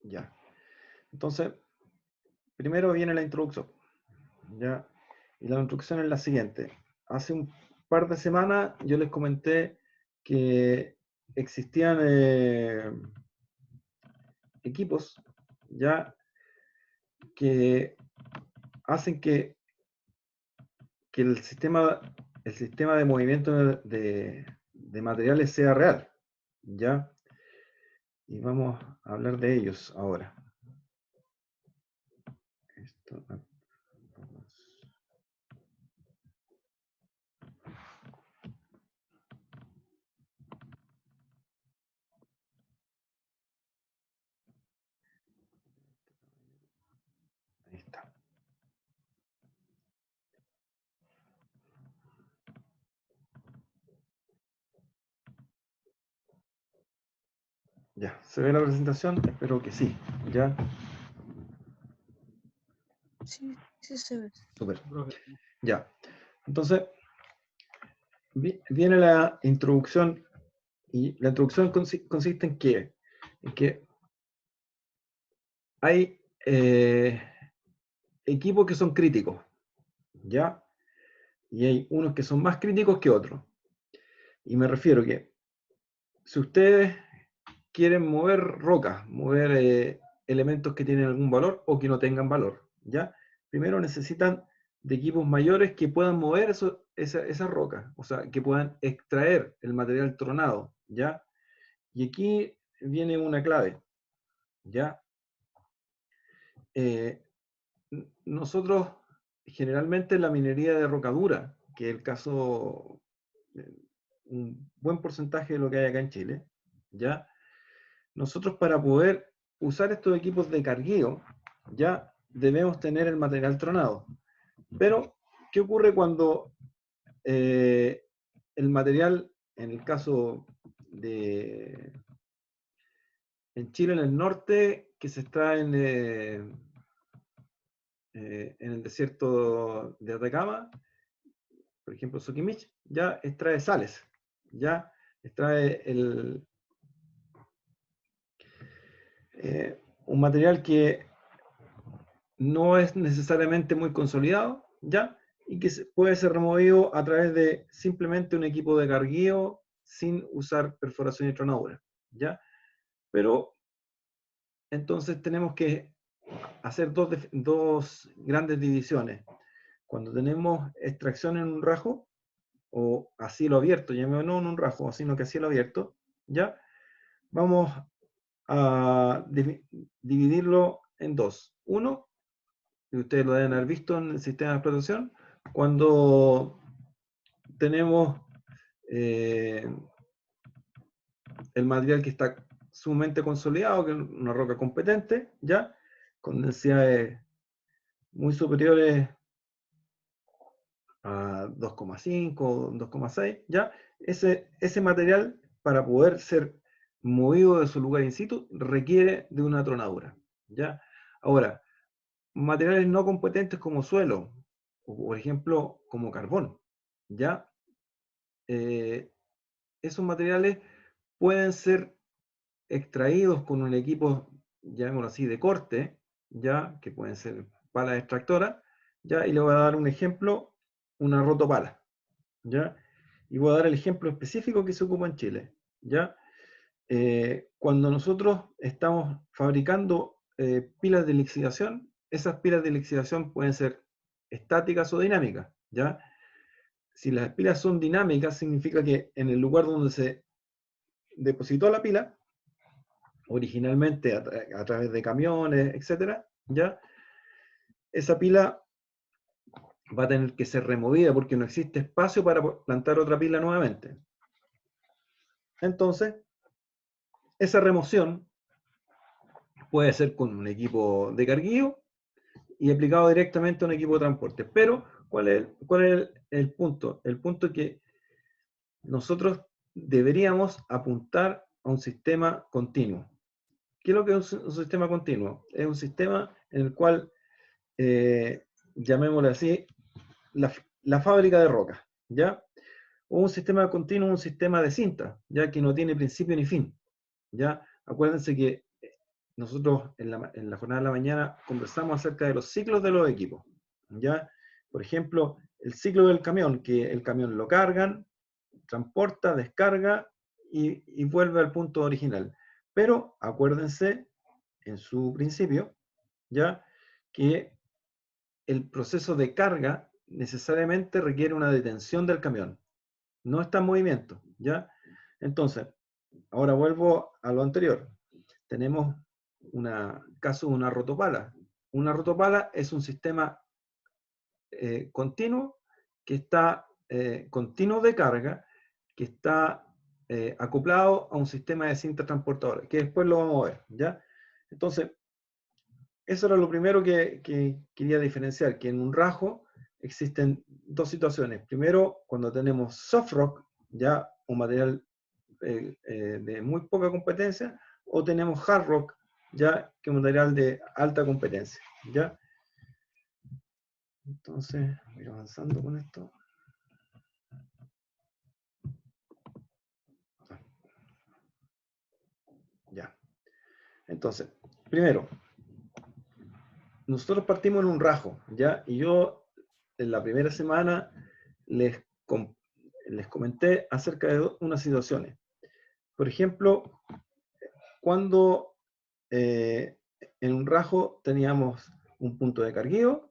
Ya. Entonces, primero viene la introducción. ¿Ya? Y la introducción es la siguiente. Hace un par de semanas yo les comenté que existían equipos ya que hacen que el sistema de movimiento de materiales sea real. ¿Ya? Y vamos a hablar de ellos ahora. Esto, ahí está. Ya, ¿se ve la presentación? Espero que sí. ¿Ya? Sí, sí se ve. Súper. Ya. Entonces, viene la introducción, y la introducción consiste en que hay equipos que son críticos, ¿ya? Y hay unos que son más críticos que otros. Y me refiero que si ustedes quieren mover rocas, mover elementos que tienen algún valor o que no tengan valor, ¿ya? Primero necesitan de equipos mayores que puedan mover esas rocas, o sea, que puedan extraer el material tronado, ¿ya? Y aquí viene una clave, ¿ya? Eh, nosotros generalmente en la minería de rocadura, que es el caso, un buen porcentaje de lo que hay acá en Chile, ¿ya? Nosotros para poder usar estos equipos de cargueo, ya debemos tener el material tronado. Pero, ¿qué ocurre cuando el material, en el caso de en Chile, en el norte, que se extrae en el desierto de Atacama, por ejemplo, Soquimich, ya extrae sales, ya extrae un material que no es necesariamente muy consolidado, ya, y que puede ser removido a través de simplemente un equipo de cargueo sin usar perforación y tronadura, ya. Pero entonces tenemos que hacer dos grandes divisiones. Cuando tenemos extracción en un rajo, o a cielo abierto, no en un rajo, sino que a cielo abierto, ¿ya? Vamos a dividirlo en dos. Uno, y ustedes lo deben haber visto en el sistema de explotación, cuando tenemos eh, el material que está sumamente consolidado, que es una roca competente, ¿ya? Con densidades muy superiores a 2,5, 2,6, ¿ya? Ese material, para poder ser movido de su lugar in situ, requiere de una tronadura, ¿ya? Ahora, materiales no competentes como suelo, o por ejemplo, como carbón, ¿ya? Esos materiales pueden ser extraídos con un equipo, llamémoslo así, de corte, ¿ya? Que pueden ser palas extractoras, ¿ya? Y le voy a dar un ejemplo, una rotopala, ¿ya? Y voy a dar el ejemplo específico que se ocupa en Chile, ¿ya? Cuando nosotros estamos fabricando pilas de lixidación, esas pilas de lixidación pueden ser estáticas o dinámicas, ¿ya? Si las pilas son dinámicas, significa que en el lugar donde se depositó la pila, originalmente a través de camiones, etcétera, ¿ya? Esa pila va a tener que ser removida porque no existe espacio para plantar otra pila nuevamente. Entonces, esa remoción puede ser con un equipo de carguillo y aplicado directamente a un equipo de transporte. Pero, ¿cuál es el punto? El punto es que nosotros deberíamos apuntar a un sistema continuo. ¿Qué es lo que es un sistema continuo? Es un sistema en el cual, llamémosle así, la fábrica de rocas, ¿ya? O un sistema continuo, un sistema de cinta, ya que no tiene principio ni fin, ¿ya? Acuérdense que nosotros en la jornada de la mañana conversamos acerca de los ciclos de los equipos, ¿ya? Por ejemplo, el ciclo del camión, que el camión lo cargan, transporta, descarga y vuelve al punto original. Pero acuérdense, en su principio, ¿ya? Que el proceso de carga necesariamente requiere una detención del camión. No está en movimiento, ¿ya? Entonces, ahora vuelvo a lo anterior. Tenemos caso de una rotopala. Una rotopala es un sistema continuo que está continuo de carga, que está acoplado a un sistema de cinta transportadora, que después lo vamos a ver, ¿ya? Entonces, eso era lo primero que quería diferenciar, que en un rajo existen dos situaciones. Primero, cuando tenemos soft rock, ya un material de muy poca competencia, o tenemos hard rock, ya que es un material de alta competencia, ¿ya? Entonces, voy a ir avanzando con esto. Ya. Entonces, primero, nosotros partimos en un rajo, ¿ya? Y yo en la primera semana les comenté acerca de unas situaciones. Por ejemplo, cuando en un rajo teníamos un punto de carguío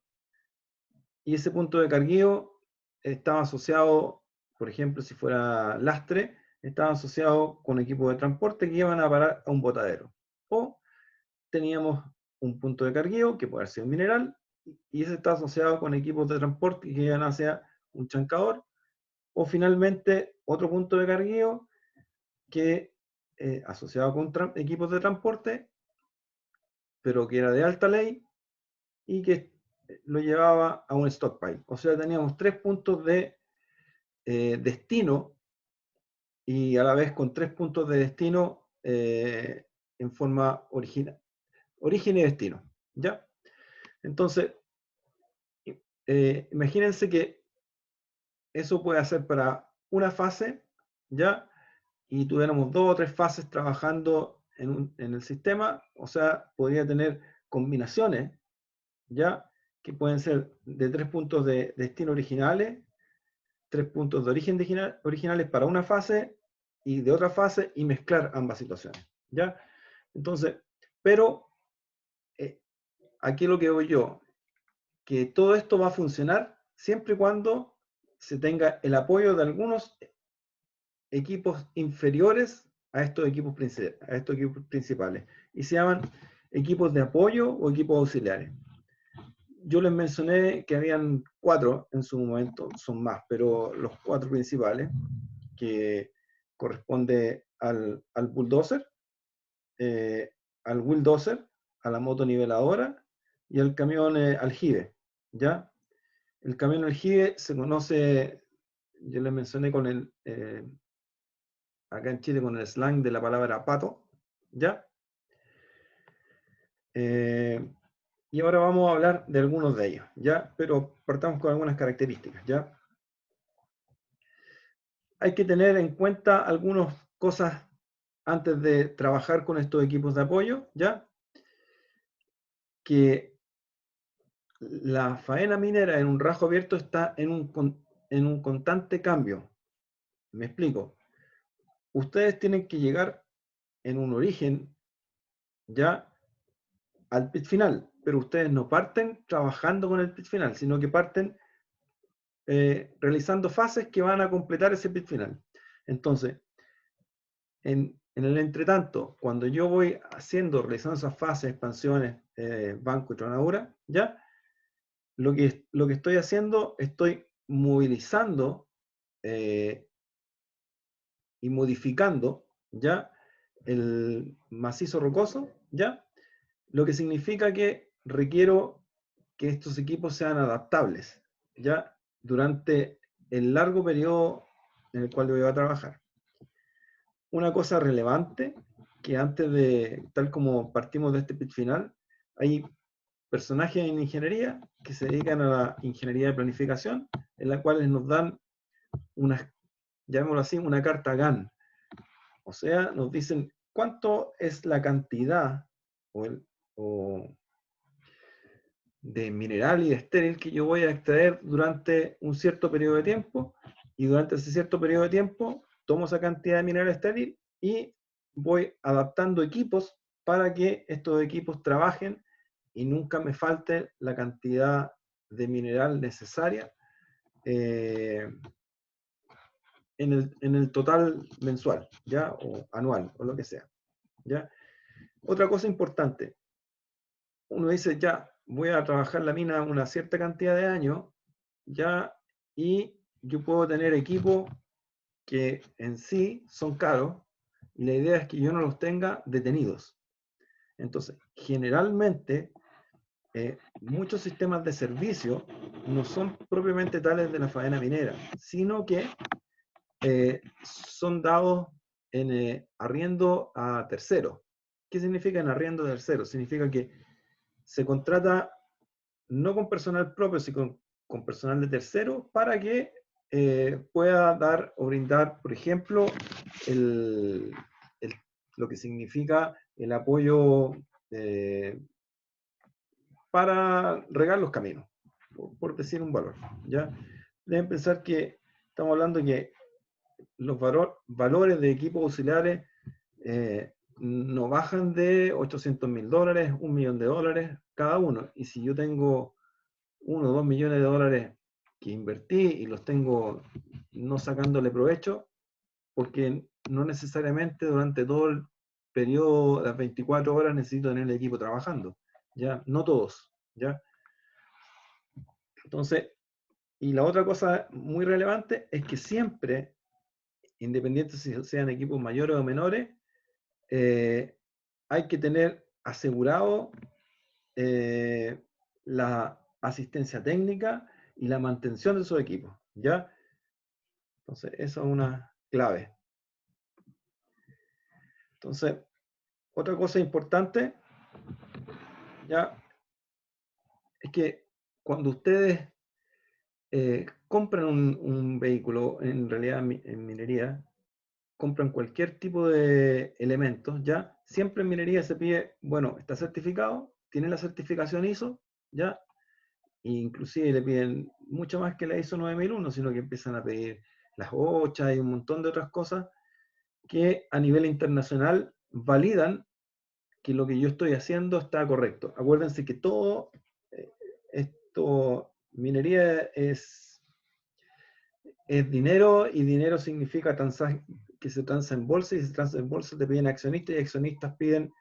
y ese punto de carguío estaba asociado, por ejemplo, si fuera lastre, estaba asociado con equipos de transporte que iban a parar a un botadero. O teníamos un punto de carguío, que puede haber sido un mineral, y ese está asociado con equipos de transporte que iban hacia un chancador, o finalmente otro punto de carguío que asociado con equipos de transporte, pero que era de alta ley y que lo llevaba a un stockpile. O sea, teníamos 3 puntos de destino y a la vez con 3 puntos de destino en forma origen y destino, ¿ya? Entonces, imagínense que eso puede hacer para una fase, ¿ya? Y tuviéramos 2 o 3 fases trabajando en el sistema, o sea, podría tener combinaciones, ¿ya? Que pueden ser de 3 puntos de destino originales, 3 puntos de origen originales para una fase y de otra fase y mezclar ambas situaciones, ¿ya? Entonces, pero aquí lo que veo yo, que todo esto va a funcionar siempre y cuando se tenga el apoyo de algunos equipos inferiores a estos equipos principales y se llaman equipos de apoyo o equipos auxiliares. Yo les mencioné que habían 4 en su momento, son más, pero los 4 principales, que corresponde al bulldozer, al wheeldozer, a la moto-niveladora y al camión aljibe, ¿ya? El camión aljibe se conoce, yo les mencioné con acá en Chile con el slang de la palabra pato, ¿ya? Y ahora vamos a hablar de algunos de ellos, ¿ya? Pero partamos con algunas características, ¿ya? Hay que tener en cuenta algunas cosas antes de trabajar con estos equipos de apoyo, ¿ya? Que la faena minera en un rajo abierto está en un constante cambio. Me explico. Ustedes tienen que llegar en un origen, ¿ya? Al pit final, pero ustedes no parten trabajando con el pit final, sino que parten realizando fases que van a completar ese pit final. Entonces, en el entretanto, cuando yo voy realizando esas fases, expansiones, banco y tronadura, ¿ya? Lo que estoy haciendo, estoy movilizando y modificando, ¿ya? El macizo rocoso, ¿ya? Lo que significa que requiero que estos equipos sean adaptables, ¿ya? Durante el largo periodo en el cual yo voy a trabajar. Una cosa relevante, que antes de, tal como partimos de este pitch final, hay personajes en ingeniería que se dedican a la ingeniería de planificación, en la cual nos dan una, llamémoslo así, una carta GAN. O sea, nos dicen cuánto es la cantidad o de mineral y de estéril que yo voy a extraer durante un cierto periodo de tiempo, y durante ese cierto periodo de tiempo tomo esa cantidad de mineral estéril y voy adaptando equipos para que estos equipos trabajen y nunca me falte la cantidad de mineral necesaria eh, en el total mensual, ¿ya? O anual, o lo que sea, ¿ya? Otra cosa importante, uno dice, ya, voy a trabajar la mina una cierta cantidad de años, ya, y yo puedo tener equipos que en sí son caros, y la idea es que yo no los tenga detenidos. Entonces, generalmente, muchos sistemas de servicio no son propiamente tales de la faena minera, sino que son dados en arriendo a terceros. ¿Qué significa en arriendo a terceros? Significa que se contrata no con personal propio, sino con personal de terceros para que pueda dar o brindar, por ejemplo, el, el, lo que significa el apoyo para regar los caminos, por decir un valor. ¿Ya? Deben pensar que estamos hablando que los valores de equipos auxiliares no bajan de $800.000, $1.000.000 cada uno. Y si yo tengo 1 o 2 millones de dólares que invertí y los tengo no sacándole provecho, porque no necesariamente durante todo el periodo, las 24 horas, necesito tener el equipo trabajando. ¿Ya? No todos. ¿Ya? Entonces, y la otra cosa muy relevante es que siempre, independiente si sean equipos mayores o menores, hay que tener asegurado la asistencia técnica y la mantención de esos equipos, ¿ya? Entonces, eso es una clave. Entonces, otra cosa importante, ¿ya? Es que cuando ustedes compran un vehículo, en realidad en minería, compran cualquier tipo de elementos, ¿ya? Siempre en minería se pide, bueno, está certificado, tiene la certificación ISO, ¿ya? E inclusive le piden mucho más que la ISO 9001, sino que empiezan a pedir las OCHA y un montón de otras cosas que a nivel internacional validan que lo que yo estoy haciendo está correcto. Acuérdense que todo esto, minería es dinero, y dinero significa que se transa en bolsa, y si se transa en bolsa te piden accionistas, y accionistas piden,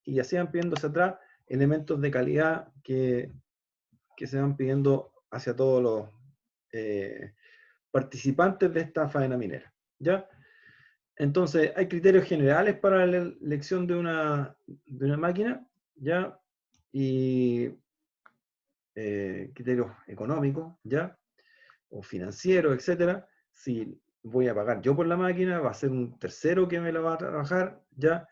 y así van pidiendo hacia atrás, elementos de calidad que se van pidiendo hacia todos los participantes de esta faena minera. ¿Ya? Entonces, hay criterios generales para la elección de una máquina, ¿ya? Y criterios económicos, ¿ya? O financieros, etcétera. Si voy a pagar yo por la máquina, va a ser un tercero que me la va a trabajar, ¿ya?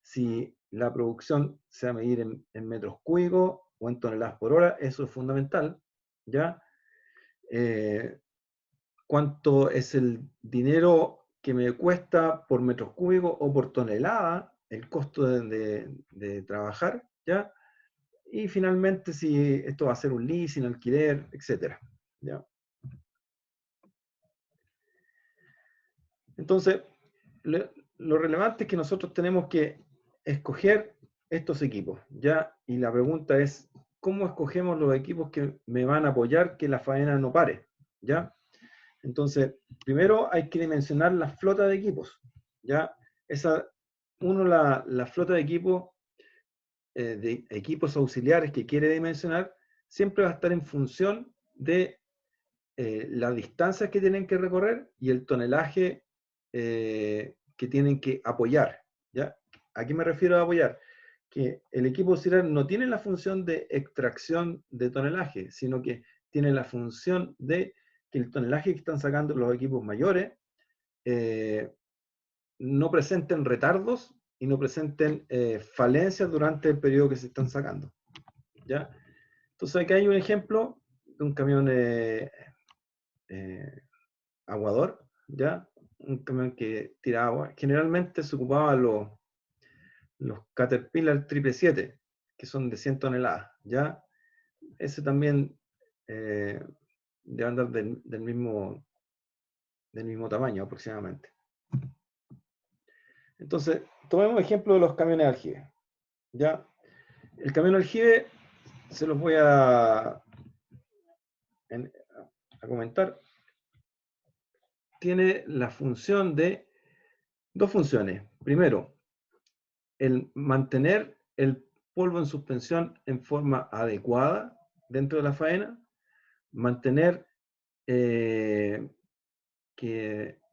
Si la producción se va a medir en metros cúbicos o en toneladas por hora, eso es fundamental, ¿ya? Cuánto es el dinero que me cuesta por metros cúbicos o por tonelada, el costo de trabajar, ¿ya? Y finalmente si esto va a ser un leasing, alquiler, etcétera, ¿ya? Entonces, lo relevante es que nosotros tenemos que escoger estos equipos, ¿ya? Y la pregunta es, ¿cómo escogemos los equipos que me van a apoyar que la faena no pare? ¿Ya? Entonces, primero hay que dimensionar la flota de equipos, ¿ya? La flota de equipos auxiliares que quiere dimensionar, siempre va a estar en función de las distancias que tienen que recorrer y el tonelaje que tienen que apoyar, ¿ya? ¿A qué me refiero a apoyar? Que el equipo auxiliar no tiene la función de extracción de tonelaje, sino que tiene la función de que el tonelaje que están sacando los equipos mayores eh, no presenten retardos y no presenten falencias durante el periodo que se están sacando, ¿ya? Entonces aquí hay un ejemplo de un camión eh, aguador, ¿ya? Un camión que tira agua. Generalmente se ocupaba los Caterpillar 777, que son de 100 toneladas, ¿ya? Ese también debe andar del mismo tamaño aproximadamente. Entonces, tomemos ejemplo de los camiones aljibe, ¿ya? El camión aljibe se los voy a comentar. Tiene la función de dos funciones. Primero, el mantener el polvo en suspensión en forma adecuada dentro de la faena, mantener que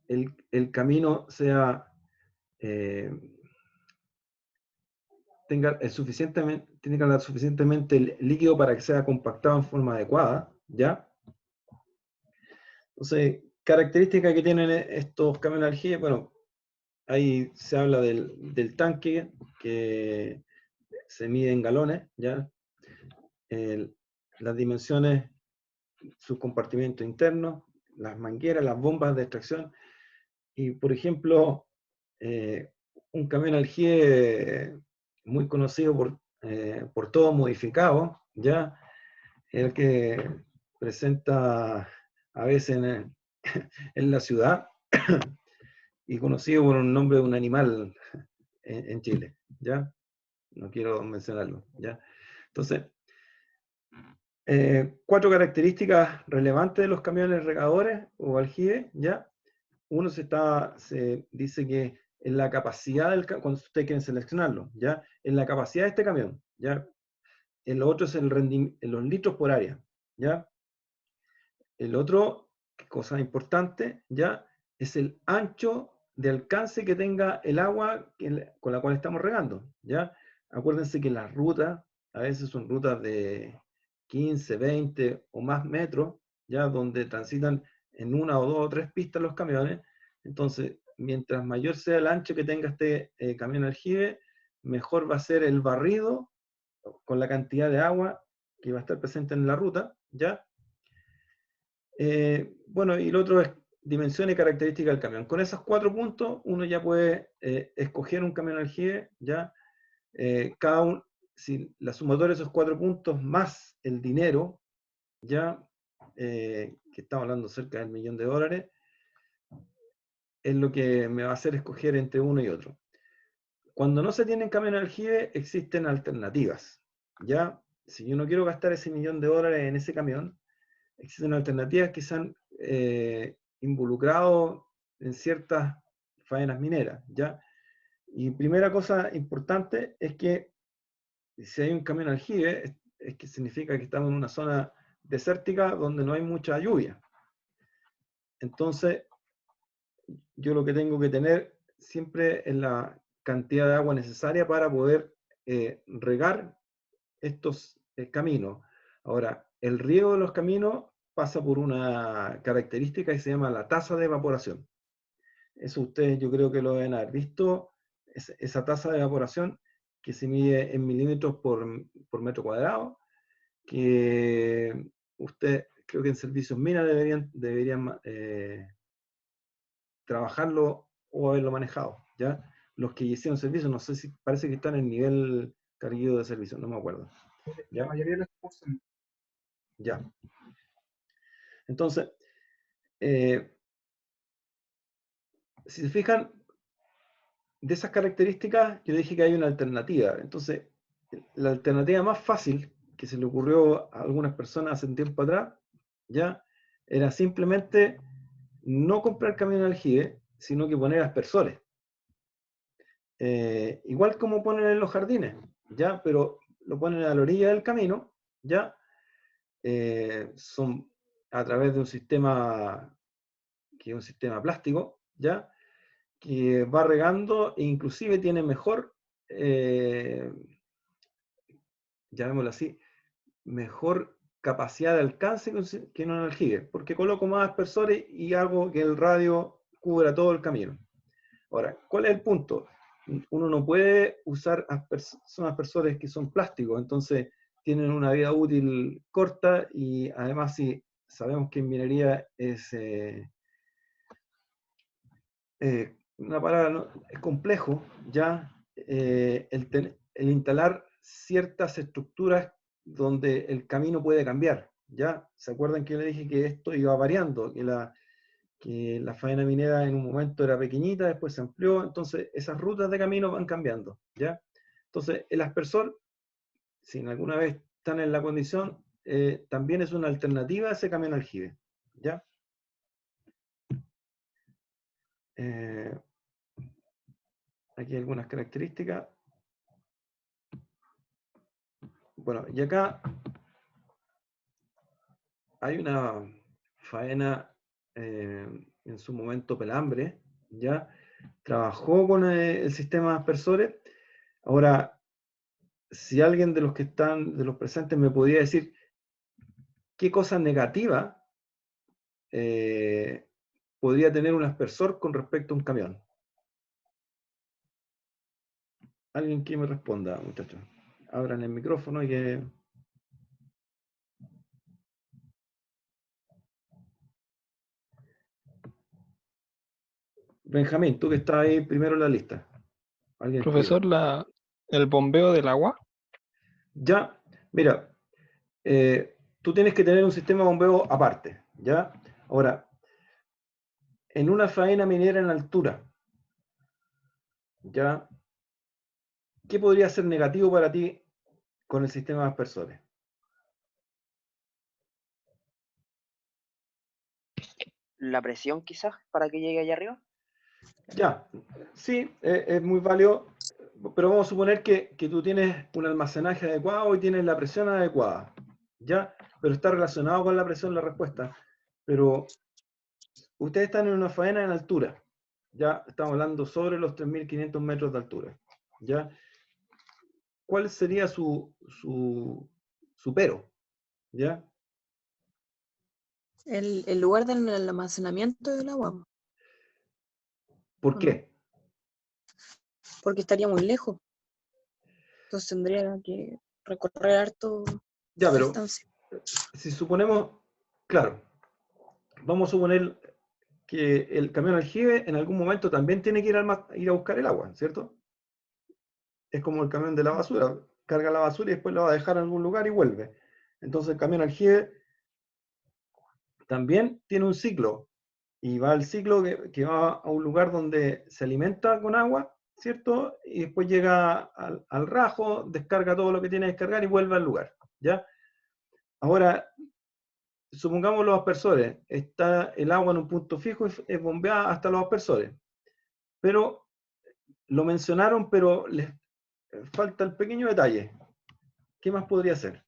el camino sea tenga tiene que andar suficientemente líquido para que sea compactado en forma adecuada, ¿ya? Entonces, características que tienen estos camiones aljibe, bueno, ahí se habla del tanque, que se mide en galones, ¿ya? Las dimensiones, su compartimiento interno, las mangueras, las bombas de extracción, y por ejemplo, un camión aljibe muy conocido por todo modificado, ¿ya? El que presenta a veces en la ciudad y conocido por un nombre de un animal en Chile, ¿ya? No quiero mencionarlo, ¿ya? Entonces, cuatro características relevantes de los camiones regadores o aljibe, ¿ya? Uno se dice que en la capacidad cuando ustedes quieren seleccionarlo, ¿ya? En la capacidad de este camión, ¿ya? El otro es en los litros por área, ¿ya? El otro, cosa importante, ¿ya? Es el ancho de alcance que tenga el agua con la cual estamos regando, ¿ya? Acuérdense que las rutas, a veces son rutas de 15, 20 o más metros, ¿ya? Donde transitan en una o dos o tres pistas los camiones. Entonces, mientras mayor sea el ancho que tenga este camión aljibe, mejor va a ser el barrido con la cantidad de agua que va a estar presente en la ruta, ¿ya? Bueno, y lo otro es dimensiones y características del camión. Con esos 4 puntos, uno ya puede escoger un camión aljibe, ¿ya? Si la sumatoria de esos 4 puntos más el dinero, ¿ya? Que estamos hablando cerca del $1.000.000, es lo que me va a hacer escoger entre uno y otro. Cuando no se tienen camión aljibe, existen alternativas, ¿ya? Si yo no quiero gastar ese $1.000.000 en ese camión, existen alternativas que se han involucrado en ciertas faenas mineras, ¿ya? Y primera cosa importante es que si hay un camión aljibe, es que significa que estamos en una zona desértica donde no hay mucha lluvia. Entonces, yo lo que tengo que tener siempre es la cantidad de agua necesaria para poder regar estos caminos. Ahora, el riego de los caminos pasa por una característica que se llama la tasa de evaporación. Eso ustedes yo creo que lo deben haber visto, esa tasa de evaporación que se mide en milímetros por metro cuadrado, que usted creo que en servicios minas deberían trabajarlo o haberlo manejado, ¿ya? Los que hicieron servicio, no sé si parece que están en nivel carguillo de servicio, no me acuerdo. La ¿Ya? mayoría de los cursos. Ya. Entonces, si se fijan, de esas características, yo dije que hay una alternativa. Entonces, la alternativa más fácil que se le ocurrió a algunas personas hace un tiempo atrás, ya, era simplemente no comprar camión aljibe, sino que poner aspersores. Igual como ponen en los jardines, ya, pero lo ponen a la orilla del camino, ya, son a través de un sistema que es un sistema plástico, ya, que va regando e inclusive tiene mejor, llamémoslo así, mejor capacidad de alcance que un aljibe, porque coloco más aspersores y hago que el radio cubra todo el camino. Ahora, ¿cuál es el punto? Uno no puede usar son aspersores que son plásticos, entonces tienen una vida útil corta y además si sabemos que en minería es una palabra, ¿no? Es complejo, ya el instalar ciertas estructuras donde el camino puede cambiar, ¿ya? ¿Se acuerdan que yo le dije que esto iba variando? Que la faena minera en un momento era pequeñita, después se amplió, entonces esas rutas de camino van cambiando, ¿ya? Entonces, el aspersor, si alguna vez están en la condición, también es una alternativa a ese camión aljibe, ¿ya? Aquí hay algunas características. Bueno, y acá hay una faena en su momento Pelambre, ¿ya? Trabajó con el sistema de aspersores. Ahora, si alguien de los que están, de los presentes, me podría decir qué cosa negativa podría tener un aspersor con respecto a un camión. Alguien que me responda, muchachos. Abran el micrófono y que... Benjamín, tú que estás ahí primero en la lista. ¿Alguien escribe? Profesor, el bombeo del agua. Ya, mira, tú tienes que tener un sistema de bombeo aparte, ¿ya? Ahora, en una faena minera en altura, ¿ya? ¿Qué podría ser negativo para ti con el sistema de aspersores? La presión quizás para que llegue allá arriba. Ya, sí, es muy válido, pero vamos a suponer que tú tienes un almacenaje adecuado y tienes la presión adecuada, ¿ya? Pero está relacionado con la presión la respuesta. Pero ustedes están en una faena en altura, ya estamos hablando sobre los 3.500 metros de altura, ¿ya? ¿Cuál sería su pero? ¿Ya? El lugar del almacenamiento del agua, ¿Por ¿o qué? porque estaría muy lejos. Entonces tendría que recorrer harto Ya, pero distancia. si suponemos, claro, vamos a suponer que el camión aljibe en algún momento también tiene que ir a buscar el agua, ¿cierto? Es como el camión de la basura, carga la basura y después la va a dejar en algún lugar y vuelve. Entonces el camión aljibe también tiene un ciclo, y va al ciclo que va a un lugar donde se alimenta con agua, ¿cierto? Y después llega al rajo, descarga todo lo que tiene que descargar y vuelve al lugar, ¿ya? Ahora, supongamos los aspersores, está el agua en un punto fijo y es bombeada hasta los aspersores, pero lo mencionaron, pero les falta el pequeño detalle. ¿Qué más podría ser?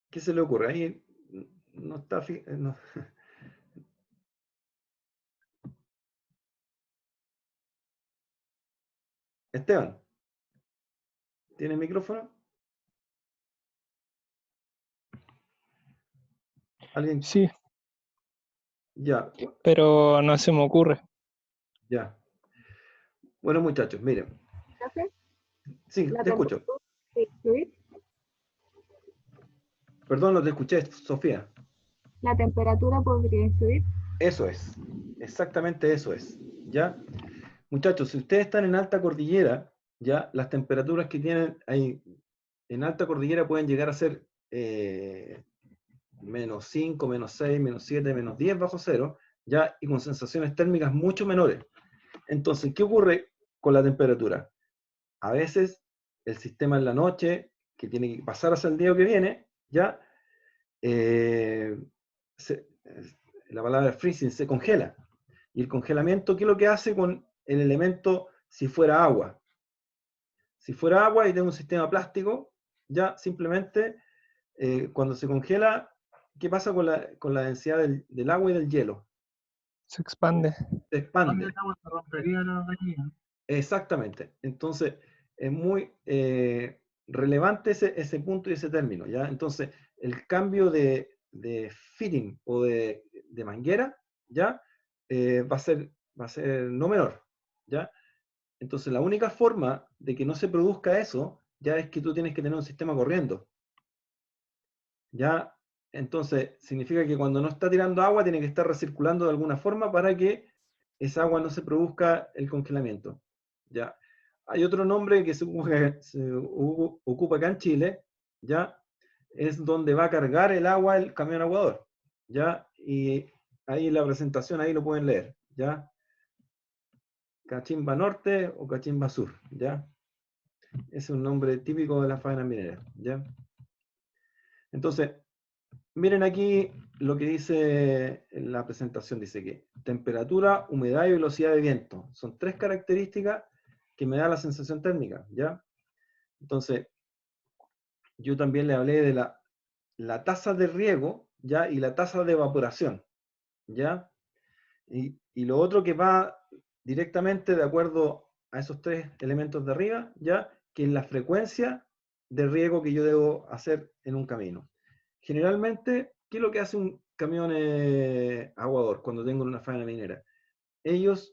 ¿Qué se le ocurre? Ahí no está... No. Esteban, ¿tiene micrófono? ¿Alguien? Sí, Ya, pero no se me ocurre. ya. Bueno, muchachos, miren. ¿Profe? Sí, ¿La te escucho. temperatura de fluir? Perdón, no te escuché, Sofía. ¿La temperatura podría influir? Eso es, exactamente eso es, ¿ya? Muchachos, si ustedes están en alta cordillera, ya las temperaturas que tienen ahí en alta cordillera pueden llegar a ser -5, -6, -7, -10 bajo cero, ya, y con sensaciones térmicas mucho menores. Entonces, ¿qué ocurre con la temperatura? A veces el sistema en la noche, que tiene que pasar hacia el día que viene, ya, la palabra freezing, se congela. Y el congelamiento, ¿qué es lo que hace con el elemento si fuera agua? Si fuera agua y tengo un sistema plástico, ya simplemente cuando se congela, ¿qué pasa con la densidad del agua y del hielo? Se expande. Se expande. Exactamente. Entonces, es muy relevante ese punto y ese término, ¿ya? Entonces, el cambio de fitting o de manguera, ¿ya? Va a ser no menor, ¿ya? Entonces, la única forma de que no se produzca eso, ya es que tú tienes que tener un sistema corriendo, ¿ya? Entonces, significa que cuando no está tirando agua, tiene que estar recirculando de alguna forma para que esa agua no se produzca el congelamiento. ¿Ya? Hay otro nombre que ocupa acá en Chile, ¿ya? Es donde va a cargar el agua el camión aguador, ¿ya? Y ahí la presentación, ahí lo pueden leer, ¿ya? Cachimba Norte o Cachimba Sur, ¿ya? Es un nombre típico de la faena minera, ¿ya? Entonces, miren aquí lo que dice en la presentación, dice que temperatura, humedad y velocidad de viento. Son 3 características que me da la sensación térmica, ¿ya? Entonces, yo también le hablé de la tasa de riego, ¿ya? Y la tasa de evaporación, ¿ya? Y lo otro que va directamente de acuerdo a esos 3 elementos de arriba, ¿ya? Que es la frecuencia de riego que yo debo hacer en un camino. Generalmente, ¿qué es lo que hace un camión aguador cuando tengo una faena minera? Ellos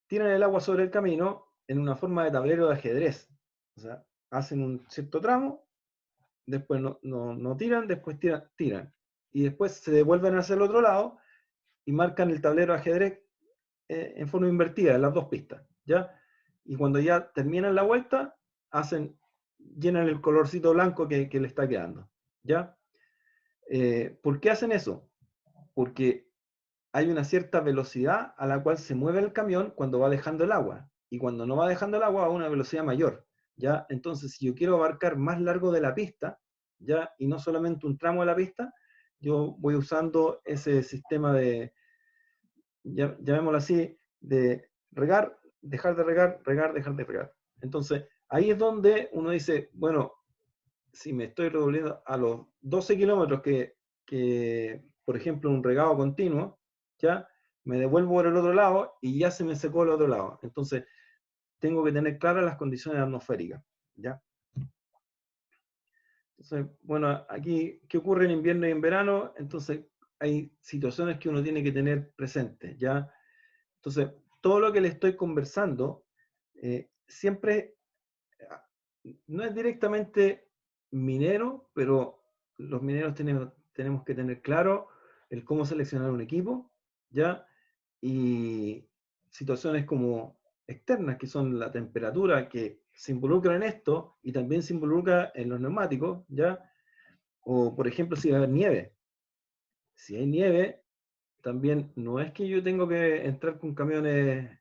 tiran el agua sobre el camino en una forma de tablero de ajedrez. O sea, hacen un cierto tramo, después no tiran, después tiran. Y después se devuelven hacia el otro lado y marcan el tablero de ajedrez en forma invertida, en las 2 pistas, ¿ya? Y cuando ya terminan la vuelta, llenan el colorcito blanco que le está quedando, ¿ya? ¿Por qué hacen eso? Porque hay una cierta velocidad a la cual se mueve el camión cuando va dejando el agua, y cuando no va dejando el agua a una velocidad mayor, ¿ya? Entonces, si yo quiero abarcar más largo de la pista, ¿ya? Y no solamente un tramo de la pista, yo voy usando ese sistema de, llamémoslo así, de regar, dejar de regar, regar, dejar de regar. Entonces, ahí es donde uno dice, bueno, si me estoy revolviendo a los 12 kilómetros por ejemplo, un regado continuo, ya me devuelvo por el otro lado y ya se me secó el otro lado. Entonces, tengo que tener claras las condiciones atmosféricas, ¿ya? Entonces, bueno, aquí, ¿qué ocurre en invierno y en verano? Entonces, hay situaciones que uno tiene que tener presentes, ¿ya? Entonces, todo lo que le estoy conversando, siempre no es directamente minero, pero los mineros tenemos que tener claro el cómo seleccionar un equipo, ¿ya? Y situaciones como externas, que son la temperatura, que se involucra en esto, y también se involucra en los neumáticos, ¿ya? O, por ejemplo, si va a haber nieve. Si hay nieve, también no es que yo tengo que entrar con camiones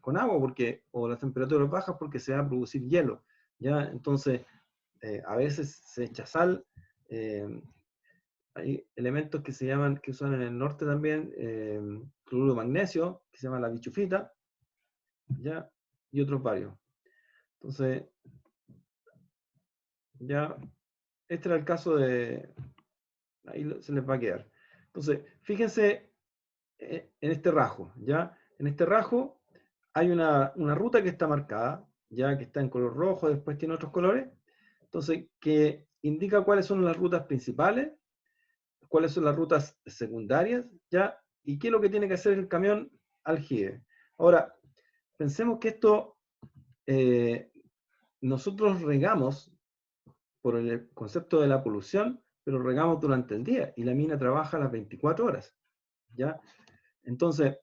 con agua, o las temperaturas bajas, porque se va a producir hielo, ¿ya? Entonces, a veces se echa sal, hay elementos que que usan en el norte también, cloruro de magnesio, que se llama la bichufita, ¿ya? Y otros varios. Entonces, ya, este era el caso de, ahí se les va a quedar. Entonces, fíjense en este rajo, ¿ya? En este rajo hay una ruta que está marcada, ya que está en color rojo, después tiene otros colores, entonces, que indica cuáles son las rutas principales, cuáles son las rutas secundarias, ¿ya? Y qué es lo que tiene que hacer el camión aljibe. Ahora, pensemos que esto, nosotros regamos por el concepto de la polución, pero regamos durante el día, y la mina trabaja las 24 horas, ¿ya? Entonces,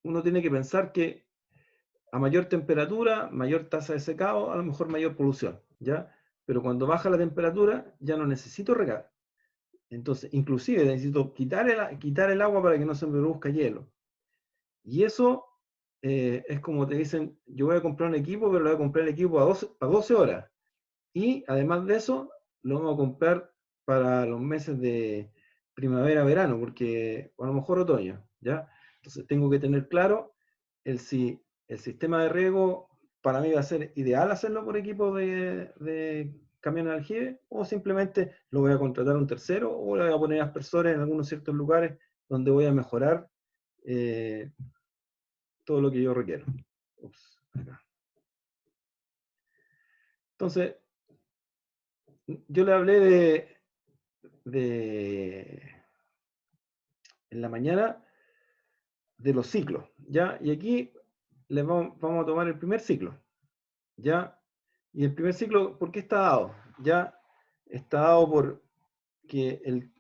uno tiene que pensar que a mayor temperatura, mayor tasa de secado, a lo mejor mayor polución, ¿ya? Pero cuando baja la temperatura, ya no necesito regar. Entonces, inclusive necesito quitar el agua para que no se me produzca hielo. Y eso es como te dicen, yo voy a comprar un equipo, pero le voy a comprar el equipo a 12 horas. Y además de eso, lo vamos a comprar para los meses de primavera, verano, porque a lo mejor otoño, ¿ya? Entonces tengo que tener claro si el sistema de riego para mí va a ser ideal hacerlo por equipo de camión de aljibe, o simplemente lo voy a contratar a un tercero, o le voy a poner aspersores en algunos ciertos lugares donde voy a mejorar todo lo que yo requiero. Ups, acá. Entonces, yo le hablé en la mañana de los ciclos, ¿ya? Y aquí vamos a tomar el primer ciclo, ¿ya? Y el primer ciclo, ¿por qué está dado? Ya está dado por que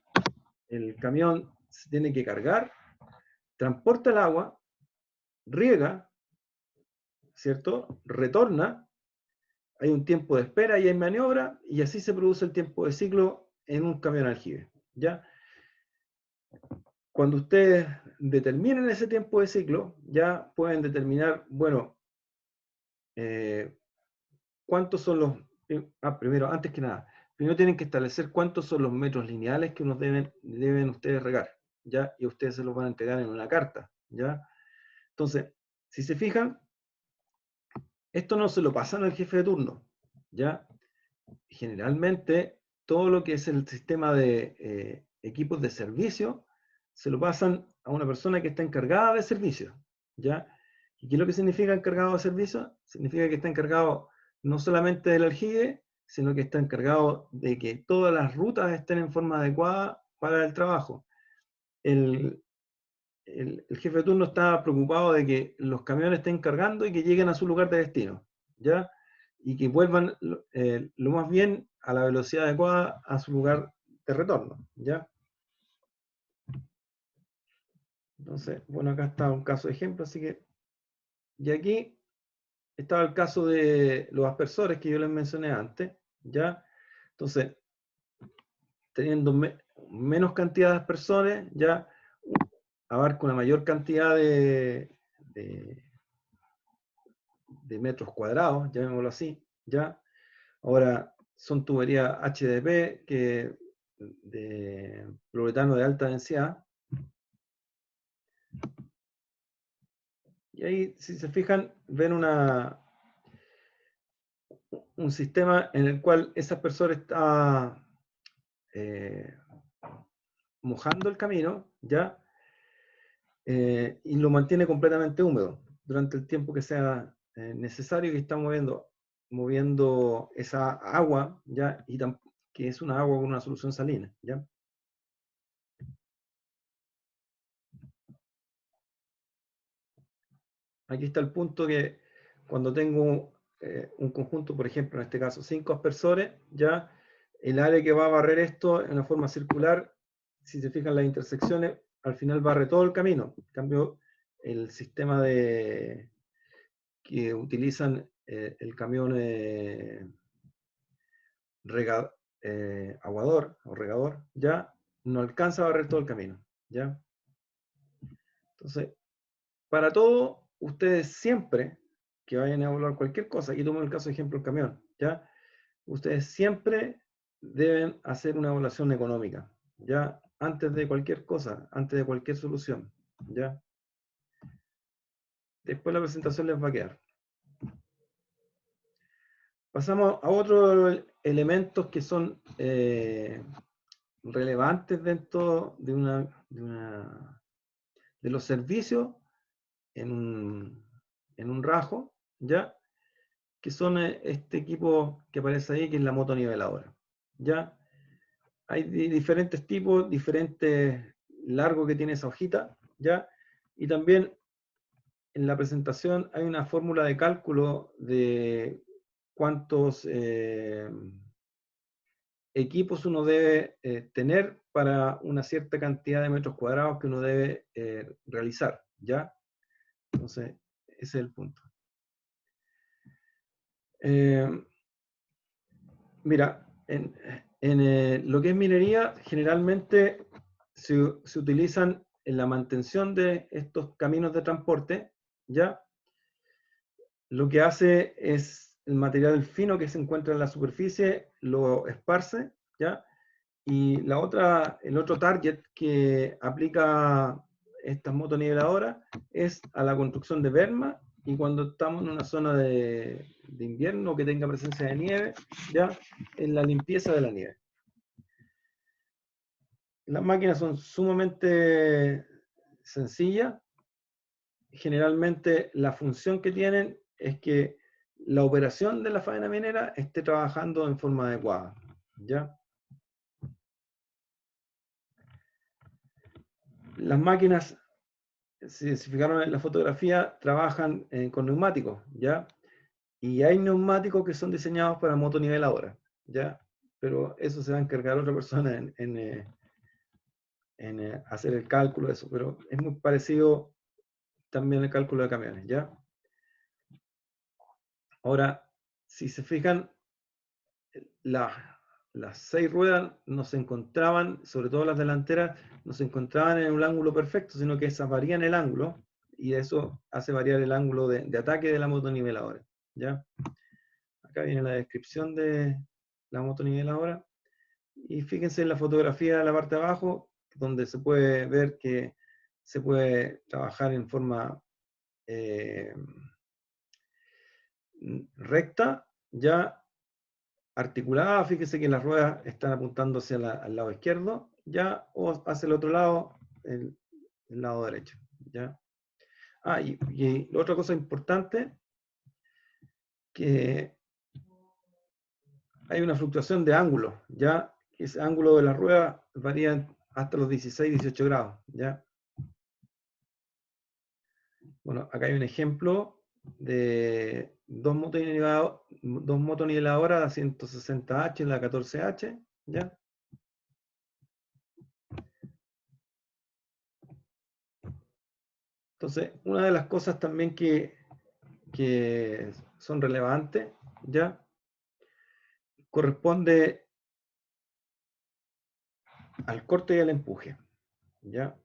el camión se tiene que cargar, transporta el agua, riega, ¿cierto? Retorna, hay un tiempo de espera y hay maniobra, y así se produce el tiempo de ciclo en un camión aljibe, ¿ya? Cuando ustedes determinen ese tiempo de ciclo, ya pueden determinar, bueno, cuántos son los... primero, antes que nada, primero tienen que establecer cuántos son los metros lineales que deben ustedes regar, ¿ya? Y ustedes se los van a entregar en una carta, ¿ya? Entonces, si se fijan, esto no se lo pasan al jefe de turno, ¿ya? Generalmente, todo lo que es el sistema de equipos de servicio, se lo pasan a una persona que está encargada de servicio, ¿ya? ¿Y qué es lo que significa encargado de servicio? Significa que está encargado no solamente del aljibe, sino que está encargado de que todas las rutas estén en forma adecuada para el trabajo. El jefe de turno está preocupado de que los camiones estén cargando y que lleguen a su lugar de destino, ¿ya? Y que vuelvan lo más bien a la velocidad adecuada a su lugar de retorno, ¿ya? Entonces, bueno, acá está un caso de ejemplo, así que... Y aquí estaba el caso de los aspersores que yo les mencioné antes, ¿ya? Entonces, teniendo menos cantidad de aspersores, ya abarca una mayor cantidad de metros cuadrados, llamémoslo así, ¿ya? Ahora, son tuberías HDP de poliuretano de alta densidad. Y ahí, si se fijan, ven un sistema en el cual ese aspersor está mojando el camino, ¿ya? Y lo mantiene completamente húmedo durante el tiempo que sea necesario, que está moviendo esa agua, ¿ya? Que es una agua con una solución salina, ¿ya? Aquí está el punto que cuando tengo un conjunto, por ejemplo, en este caso, 5 aspersores, ya el área que va a barrer esto en una forma circular, si se fijan las intersecciones, al final barre todo el camino. En cambio, el sistema que utilizan el camión aguador o regador, ya no alcanza a barrer todo el camino, ¿ya? Entonces, para todo, ustedes siempre que vayan a evaluar cualquier cosa, aquí tomo el caso de ejemplo el camión, ¿ya? Ustedes siempre deben hacer una evaluación económica, ¿ya? Antes de cualquier cosa, antes de cualquier solución, ¿ya? Después la presentación les va a quedar. Pasamos a otros elementos que son relevantes dentro de los servicios en un rajo, ¿ya? Que son este equipo que aparece ahí, que es la motoniveladora, ¿ya? Hay diferentes tipos, diferentes largo que tiene esa hojita, ¿ya? Y también en la presentación hay una fórmula de cálculo de cuántos equipos uno debe tener para una cierta cantidad de metros cuadrados que uno debe realizar, ¿ya? Entonces, ese es el punto. Mira, en lo que es minería, generalmente se utilizan en la mantención de estos caminos de transporte, ¿ya? Lo que hace es el material fino que se encuentra en la superficie, lo esparce, ¿ya? Y el otro target que aplica estas motoniveladoras es a la construcción de berma, y cuando estamos en una zona de invierno que tenga presencia de nieve, ya en la limpieza de la nieve. Las máquinas son sumamente sencillas. Generalmente la función que tienen es que la operación de la faena minera esté trabajando en forma adecuada, ¿ya? Las máquinas, si se fijaron en la fotografía, trabajan con neumáticos, ¿ya? Y hay neumáticos que son diseñados para motoniveladoras, ¿ya? Pero eso se va a encargar otra persona hacer el cálculo de eso, pero es muy parecido también el cálculo de camiones, ¿ya? Ahora, si se fijan, las 6 ruedas no se encontraban, sobre todo las delanteras, no se encontraban en un ángulo perfecto, sino que esas varían el ángulo, y eso hace variar el ángulo de ataque de la motoniveladora, ¿ya? Acá viene la descripción de la motoniveladora, y fíjense en la fotografía de la parte de abajo, donde se puede ver que se puede trabajar en forma recta, ya articulada. Fíjese que las ruedas están apuntándose al lado izquierdo, ya, o hacia el otro lado, el lado derecho, ya. Y otra cosa importante, que hay una fluctuación de ángulo, ya, que ese ángulo de la rueda varía hasta los 16, 18 grados, ya. Bueno, acá hay un ejemplo de dos motoniveladoras, la 160H y la 14H, ¿ya? Entonces, una de las cosas también que son relevantes, ¿ya? Corresponde al corte y al empuje, ¿ya?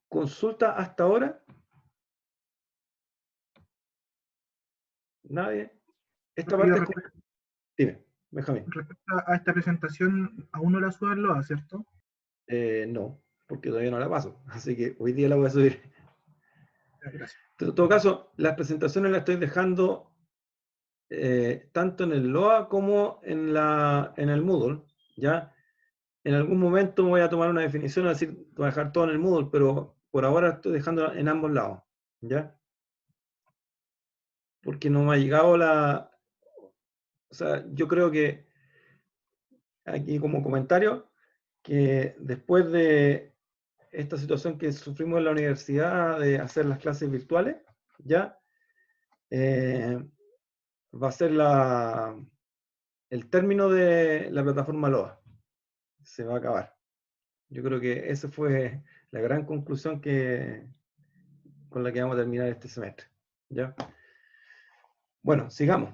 ¿Consulta hasta ahora? ¿Nadie? Esta parte es como... Dime, Benjamín. Respecto a esta presentación, aún no la suben Loa, ¿cierto? No, porque todavía no la paso, así que hoy día la voy a subir. Gracias. En todo caso, las presentaciones las estoy dejando tanto en el LOA como en el Moodle, ¿ya? En algún momento voy a tomar una definición, es decir, voy a dejar todo en el Moodle, pero por ahora estoy dejando en ambos lados, ¿ya? Porque no me ha llegado o sea, yo creo que, aquí como comentario, que después de esta situación que sufrimos en la universidad de hacer las clases virtuales, ¿ya? Va a ser el término de la plataforma LOA. Se va a acabar. Yo creo que esa fue la gran conclusión con la que vamos a terminar este semestre, ¿ya? Bueno, sigamos.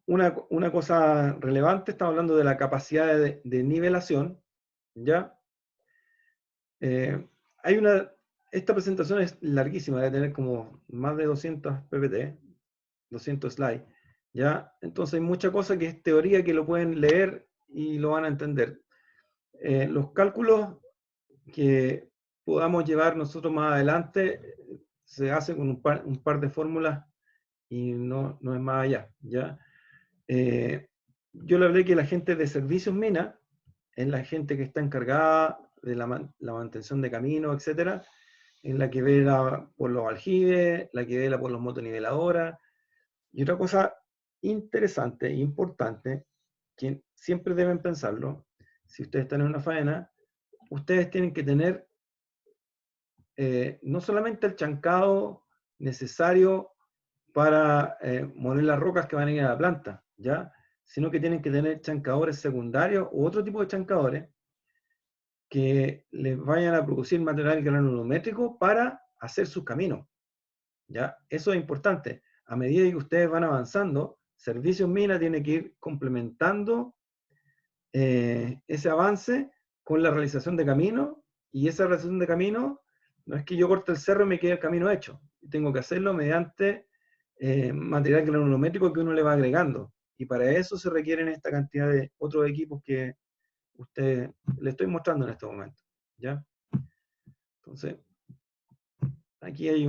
Una cosa relevante, estamos hablando de la capacidad de nivelación, ¿ya? Esta presentación es larguísima, debe tener como más de 200 ppt, 200 slides, ¿ya? Entonces hay mucha cosa que es teoría que lo pueden leer y lo van a entender. Los cálculos que podamos llevar nosotros más adelante se hacen con un par de fórmulas y no es más allá, ¿ya? Yo le hablé que la gente de servicios mina es la gente que está encargada de la mantención de caminos, etcétera, es la que vela por los aljibes, la que vela por los motoniveladoras. Y otra cosa interesante e importante, que siempre deben pensarlo, si ustedes están en una faena, ustedes tienen que tener no solamente el chancado necesario para moler las rocas que van a ir a la planta, ¿ya? Sino que tienen que tener chancadores secundarios u otro tipo de chancadores que les vayan a producir material granulométrico para hacer sus caminos, ¿ya? Eso es importante. A medida que ustedes van avanzando, Servicios Mina tiene que ir complementando ese avance con la realización de caminos, y esa realización de caminos no es que yo corte el cerro y me quede el camino hecho. Tengo que hacerlo mediante material granulométrico que uno le va agregando. Y para eso se requieren esta cantidad de otros equipos que le estoy mostrando en este momento, ¿ya? Entonces, aquí hay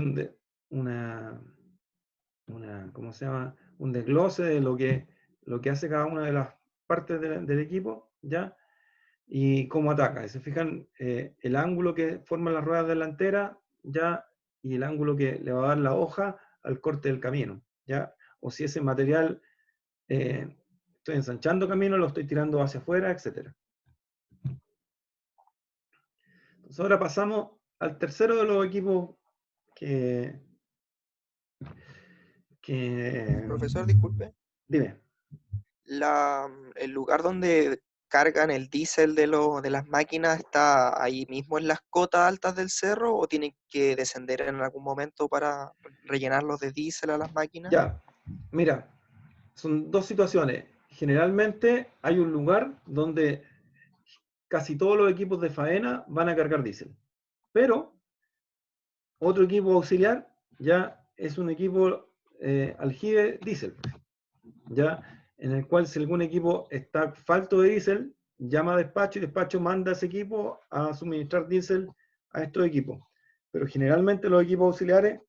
¿cómo se llama? Un desglose de lo que hace cada una de las partes del equipo, ¿ya? Y cómo ataca. Y se fijan, el ángulo que forman las ruedas delanteras, ¿ya? Y el ángulo que le va a dar la hoja al corte del camino, ¿ya? O si ese material, estoy ensanchando camino, lo estoy tirando hacia afuera, etc. Entonces ahora pasamos al tercero de los equipos que Profesor, disculpe. Dime. El lugar donde cargan el diésel de las máquinas está ahí mismo en las cotas altas del cerro o tienen que descender en algún momento para rellenarlos de diésel a las máquinas? Ya, mira, son dos situaciones. Generalmente hay un lugar donde casi todos los equipos de faena van a cargar diésel. Pero otro equipo auxiliar ya es un equipo aljibe diésel, ya en el cual si algún equipo está falto de diésel, llama a despacho y despacho manda a ese equipo a suministrar diésel a estos equipos. Pero generalmente los equipos auxiliares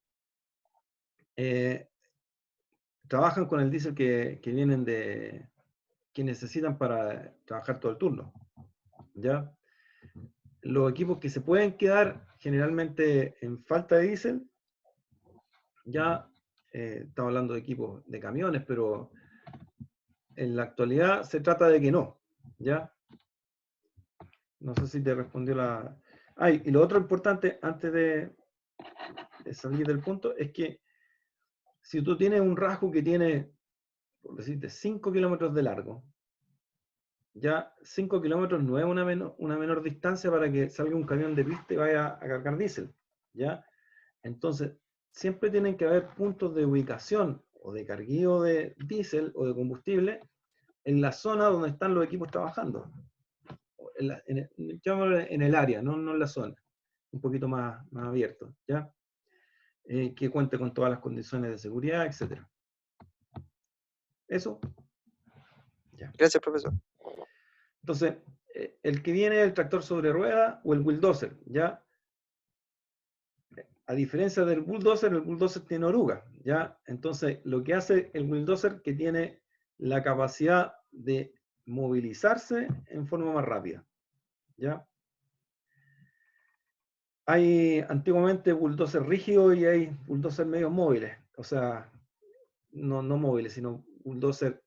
trabajan con el diésel que vienen que necesitan para trabajar todo el turno. ¿Ya? Los equipos que se pueden quedar generalmente en falta de diésel, ya estamos hablando de equipos de camiones, pero en la actualidad se trata de que no, ¿ya? No sé si te respondió la... y lo otro importante, antes de salir del punto, es que si tú tienes un rasgo que tiene, por decirte, 5 kilómetros de largo, ya 5 kilómetros no es una menor distancia para que salga un camión de pista y vaya a cargar diésel, ¿ya? Entonces, siempre tienen que haber puntos de ubicación o de carguío de diésel o de combustible en la zona donde están los equipos trabajando. En el área, no en la zona. Un poquito más abierto, ¿ya? Que cuente con todas las condiciones de seguridad, etc. Eso. Ya. Gracias, profesor. Entonces, el que viene es el tractor sobre rueda o el bulldozer, ¿ya? A diferencia del bulldozer, el bulldozer tiene oruga, ¿ya? Entonces, lo que hace el bulldozer que tiene la capacidad de movilizarse en forma más rápida, ¿ya? Hay antiguamente bulldozer rígidos y hay bulldozer medios móviles, o sea, no móviles, sino bulldozer,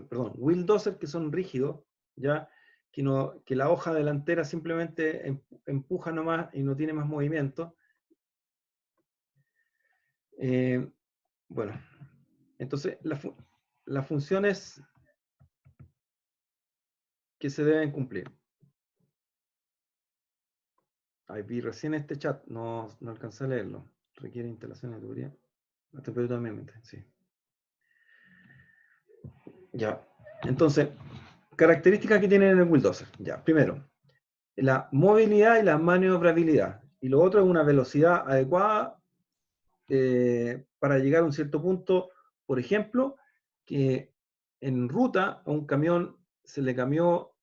perdón, bulldozer que son rígidos, ¿ya? Que la hoja delantera simplemente empuja nomás y no tiene más movimiento. Bueno, entonces las funciones que se deben cumplir. Ahí vi recién este chat, no alcancé a leerlo. Requiere instalación de tubería. La temperatura ambiente, sí. Ya. Entonces, características que tienen el bulldozer. Ya, primero, la movilidad y la maniobrabilidad. Y lo otro es una velocidad adecuada para llegar a un cierto punto. Por ejemplo, que en ruta a un camión se le cayó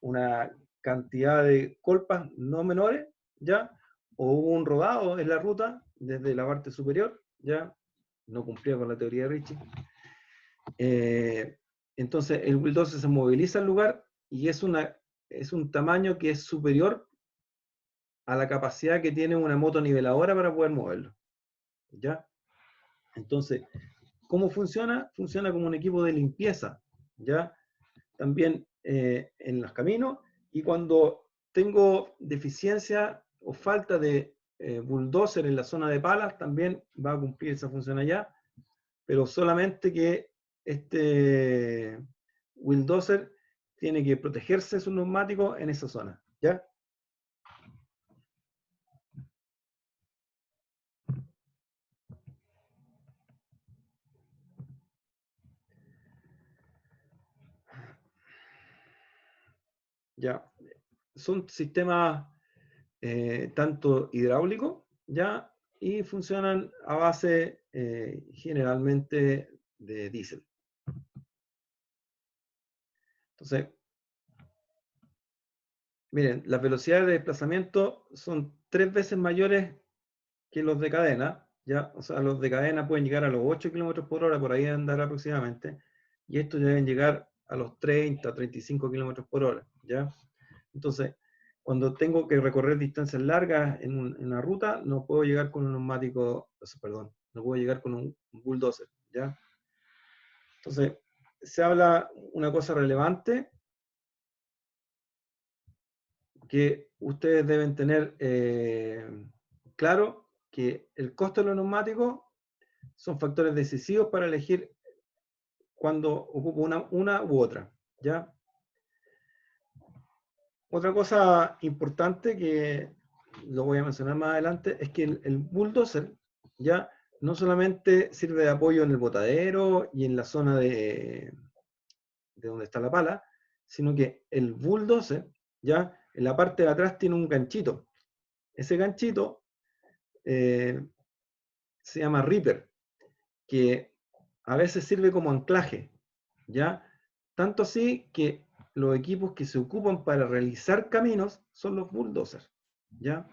una cantidad de colpas no menores, ¿ya? O hubo un rodado en la ruta desde la parte superior, ¿ya? No cumplía con la teoría de Ritchie. Entonces el bulldozer se moviliza al lugar y es un tamaño que es superior a la capacidad que tiene una moto niveladora para poder moverlo, ¿ya? Entonces, ¿cómo funciona? Funciona como un equipo de limpieza, ¿ya? También en los caminos, y cuando tengo deficiencia o falta de bulldozer en la zona de palas, también va a cumplir esa función allá, pero solamente que este bulldozer tiene que protegerse su neumático en esa zona, ¿ya? Ya, son sistemas tanto hidráulicos, ya, y funcionan a base generalmente de diésel. Entonces, miren, las velocidades de desplazamiento son 3 veces mayores que los de cadena, ya, o sea, los de cadena pueden llegar a los 8 kilómetros por hora, por ahí andar aproximadamente, y estos deben llegar a los 30, 35 kilómetros por hora, ya. Entonces, cuando tengo que recorrer distancias largas en una ruta, no puedo llegar con un neumático, perdón, no puedo llegar con un bulldozer, ¿ya? Entonces, se habla una cosa relevante que ustedes deben tener claro, que el costo de los neumáticos son factores decisivos para elegir cuando ocupo una u otra, ¿ya? Otra cosa importante que lo voy a mencionar más adelante es que el bulldozer ya no solamente sirve de apoyo en el botadero y en la zona de donde está la pala, sino que el bulldozer ya en la parte de atrás tiene un ganchito. Ese ganchito se llama ripper, que a veces sirve como anclaje, ¿ya? Tanto así que los equipos que se ocupan para realizar caminos son los bulldozers, ¿ya?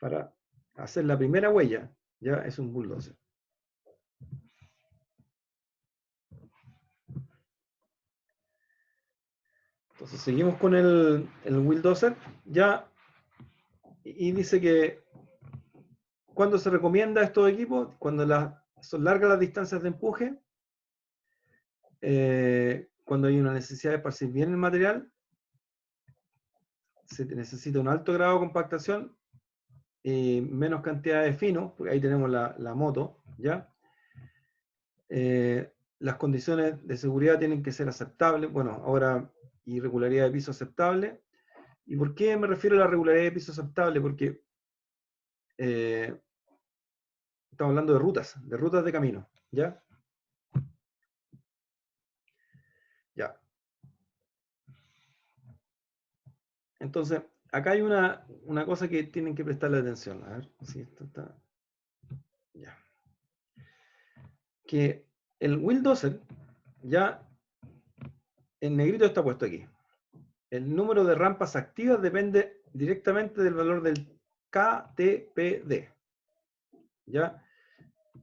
Para hacer la primera huella, ya es un bulldozer. Entonces seguimos con el bulldozer, ya, y dice que cuando se recomienda estos equipos, cuando son largas las distancias de empuje, cuando hay una necesidad de esparcir bien el material, se necesita un alto grado de compactación, menos cantidad de fino, porque ahí tenemos la moto, ¿ya? Las condiciones de seguridad tienen que ser aceptables, bueno, ahora y regularidad de piso aceptable. ¿Y por qué me refiero a la regularidad de piso aceptable? Porque estamos hablando de rutas de camino, ¿ya? Ya. Entonces, acá hay una cosa que tienen que prestarle atención. A ver si esto está... Ya. Que el bulldozer, ya en negrito está puesto aquí. El número de rampas activas depende directamente del valor del KTPD. ¿Ya?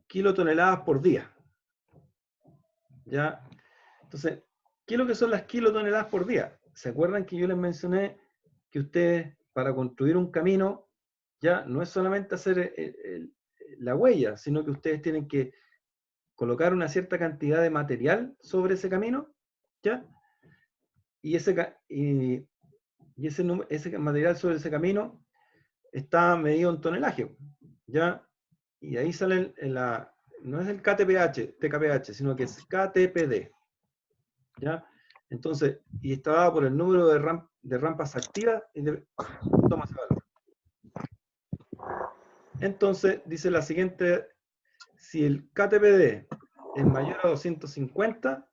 Kilotoneladas por día. ¿Ya? Entonces, ¿qué es lo que son las kilotoneladas por día? ¿Se acuerdan que yo les mencioné que ustedes, para construir un camino, ya no es solamente hacer la huella, sino que ustedes tienen que colocar una cierta cantidad de material sobre ese camino, ¿ya? Y ese material sobre ese camino está medido en tonelaje, ¿ya? Y ahí sale no es el TKPH, sino que es KTPD, ¿ya? Entonces, y está dado por el número de rampas activas y toma ese valor. Entonces, dice la siguiente, si el KTPD es mayor a 250,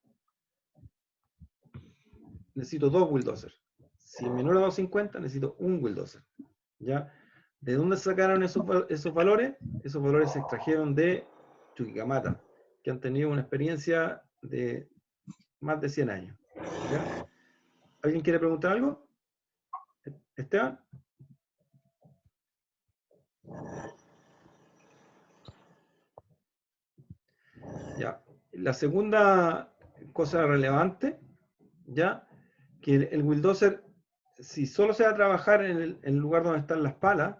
necesito 2 bulldozers. Si es menor a 250, necesito un bulldozer, ¿ya? ¿De dónde sacaron esos valores? Esos valores se extrajeron de Chuquicamata, que han tenido una experiencia de más de 100 años, ¿ya? ¿Alguien quiere preguntar algo? ¿Esteban? Ya. La segunda cosa relevante, ya, que el bulldozer, si solo se va a trabajar en el lugar donde están las palas,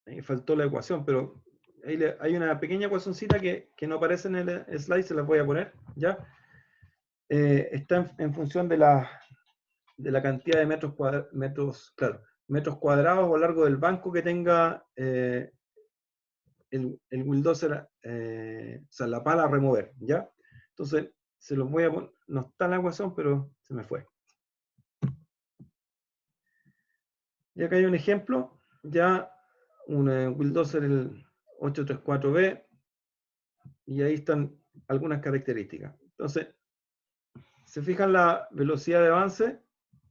ahí faltó la ecuación, pero ahí hay una pequeña ecuacióncita que no aparece en el slide, se la voy a poner, ya. Está en función de la cantidad de metros cuadrados o largo del banco que tenga el bulldozer, o sea, la pala a remover, ¿ya? Entonces, se los voy a poner, no está en la ecuación, pero se me fue. Y acá hay un ejemplo, ya un bulldozer, el 834B, y ahí están algunas características. Entonces, se fijan la velocidad de avance,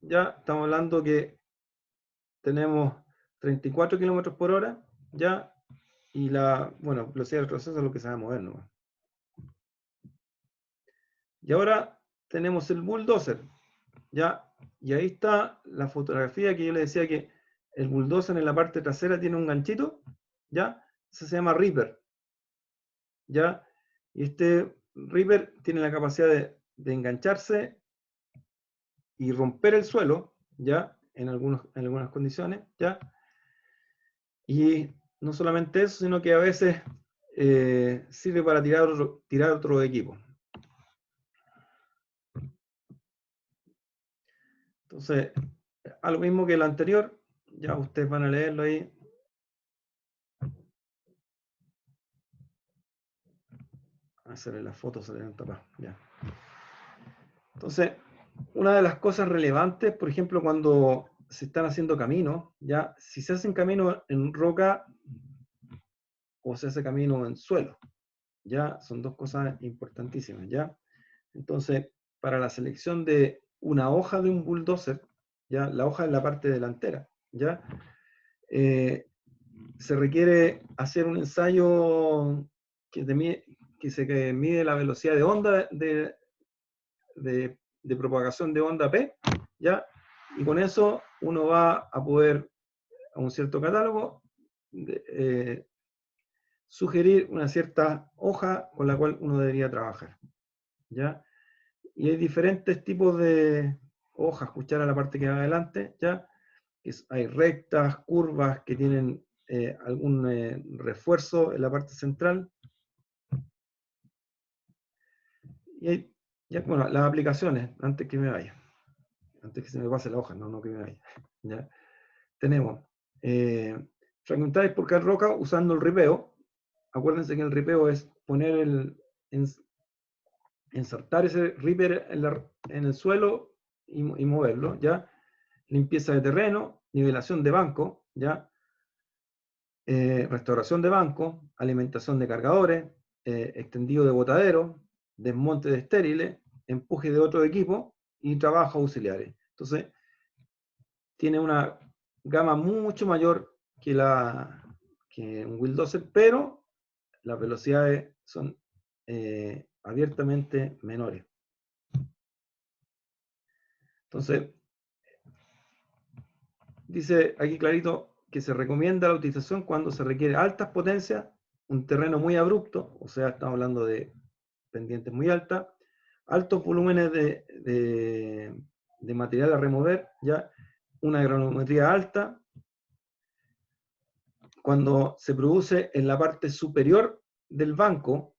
ya estamos hablando que tenemos 34 kilómetros por hora, ya, y bueno, velocidad del proceso es lo que se va a mover, ¿no? Y ahora tenemos el bulldozer, ya, y ahí está la fotografía que yo le decía que el bulldozer en la parte trasera tiene un ganchito, ya, eso se llama ripper, ya, y este ripper tiene la capacidad de engancharse y romper el suelo, ya, en algunas condiciones, ya, y no solamente eso, sino que a veces sirve para tirar otro equipo. Entonces, a lo mismo que el anterior, ya ustedes van a leerlo ahí. hacerle las fotos, salieron tapadas. Ya. Entonces, una de las cosas relevantes, por ejemplo, cuando se están haciendo caminos, ya, si se hacen caminos en roca o se hace camino en suelo, ya, son dos cosas importantísimas, ya. Entonces, para la selección de una hoja de un bulldozer, ya, la hoja es la parte delantera, ya, se requiere hacer un ensayo que mide la velocidad de onda de propagación de onda P, ¿ya? Y con eso uno va a poder, a un cierto catálogo, sugerir una cierta hoja con la cual uno debería trabajar, ¿ya? Y hay diferentes tipos de hojas, escuchar a la parte que va adelante, ¿ya? Hay rectas, curvas que tienen algún refuerzo en la parte central. Y hay, ya, bueno, las aplicaciones, antes que me vaya, antes que se me pase la hoja, no que me vaya. ¿Ya? Tenemos fragmentar y expurgar roca usando el ripeo. Acuérdense que el ripeo es poner insertar ese ripper en el suelo y moverlo, ¿ya? Limpieza de terreno, nivelación de banco, ¿ya? Restauración de banco, alimentación de cargadores, extendido de botadero, desmonte de estériles, empuje de otro equipo y trabajos auxiliares. Entonces, tiene una gama mucho mayor que un bulldozer, pero las velocidades son abiertamente menores. Entonces, dice aquí clarito que se recomienda la utilización cuando se requiere altas potencias, un terreno muy abrupto, o sea, estamos hablando de pendientes muy altas, altos volúmenes de material a remover, ya una granulometría alta, cuando se produce en la parte superior del banco,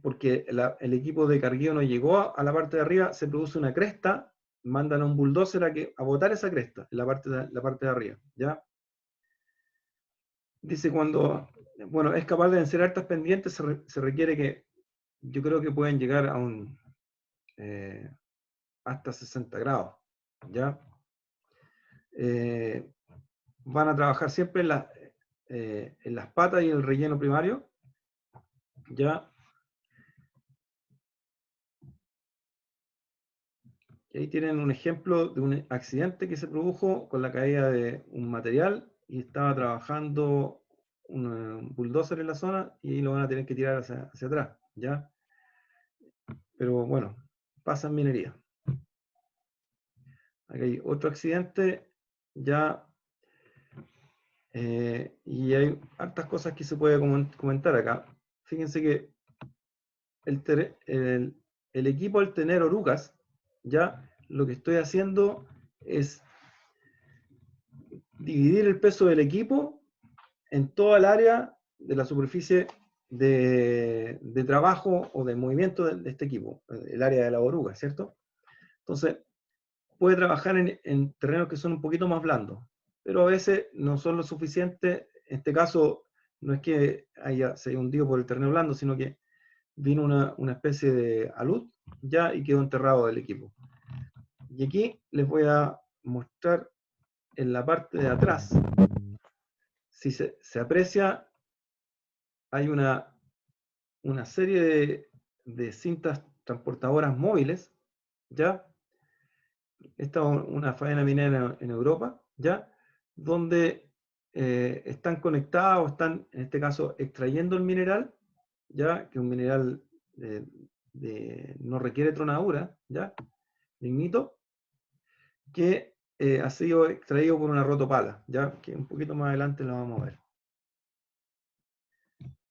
porque el equipo de cargueo no llegó a la parte de arriba, se produce una cresta, mandan a un bulldozer a botar esa cresta en la parte de arriba, ¿ya? Dice cuando, bueno, es capaz de vencer altas pendientes, se requiere que, yo creo que pueden llegar a hasta 60 grados, ¿ya? Van a trabajar siempre en las patas y el relleno primario, ¿ya? Y ahí tienen un ejemplo de un accidente que se produjo con la caída de un material y estaba trabajando un bulldozer en la zona y ahí lo van a tener que tirar hacia atrás, ¿ya? Pero bueno, pasa en minería. Aquí hay otro accidente, ya, y hay hartas cosas que se puede comentar acá. Fíjense que el equipo al tener orugas, ya lo que estoy haciendo es dividir el peso del equipo en toda el área de la superficie de trabajo o de movimiento de este equipo, el área de la oruga, ¿cierto? Entonces, puede trabajar en terrenos que son un poquito más blandos, pero a veces no son lo suficiente. En este caso, no es que se haya hundido por el terreno blando, sino que vino una especie de alud ya y quedó enterrado del equipo. Y aquí les voy a mostrar en la parte de atrás, si se aprecia, hay una serie de cintas transportadoras móviles, ¿ya? Esta es una faena minera en Europa, ¿ya? Donde están conectadas o están, en este caso, extrayendo el mineral, ¿ya? Que un mineral no requiere tronadura, ¿ya? Lignito, que ha sido extraído por una rotopala, ¿ya? Que un poquito más adelante lo vamos a ver.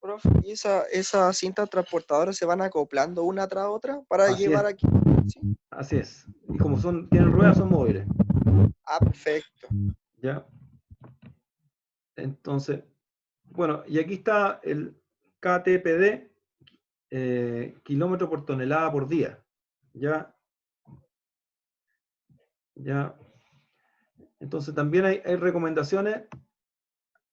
Profe, ¿y esas cintas transportadoras se van acoplando una tras otra para Así llevar es. aquí? ¿Sí? Así es. Y como tienen ruedas, son móviles. Ah, perfecto. ¿Ya? Entonces, bueno, y aquí está el KTPD, kilómetro por tonelada por día. ¿Ya? ¿Ya? Entonces también hay recomendaciones.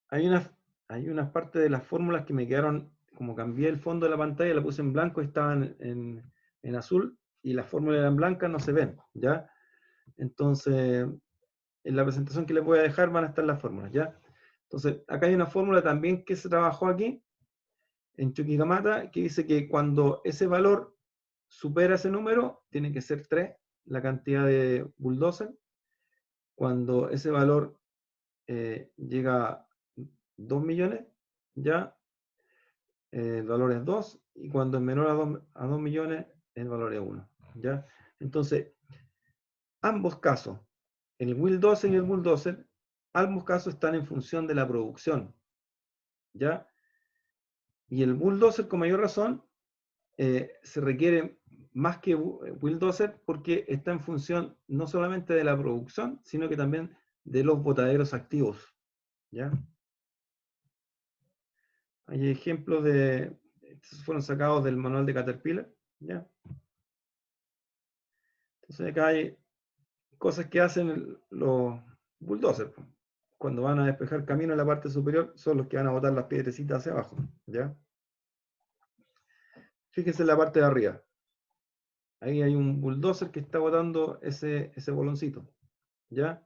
Hay unas partes de las fórmulas que me quedaron como cambié el fondo de la pantalla, la puse en blanco y estaban en azul, y las fórmulas eran blancas, no se ven, ¿ya? Entonces, en la presentación que les voy a dejar van a estar las fórmulas, ¿ya? Entonces, acá hay una fórmula también que se trabajó aquí, en Chuquicamata, que dice que cuando ese valor supera ese número, tiene que ser 3 la cantidad de bulldozer. Cuando ese valor llega a 2 millones, ya el valor es 2, y cuando es menor a 2 millones, el valor es 1, ¿ya? Entonces, ambos casos, el Will12 y el Bulldozer, ambos casos están en función de la producción, ¿ya? Y el Bulldozer, con mayor razón, se requiere más que Bulldozer porque está en función no solamente de la producción, sino que también de los botaderos activos, ¿ya? Hay ejemplos de, estos fueron sacados del manual de Caterpillar, ¿ya? Entonces acá hay cosas que hacen los bulldozers. Cuando van a despejar camino en la parte superior, son los que van a botar las piedrecitas hacia abajo, ¿ya? Fíjense en la parte de arriba. Ahí hay un bulldozer que está botando ese boloncito, ¿ya?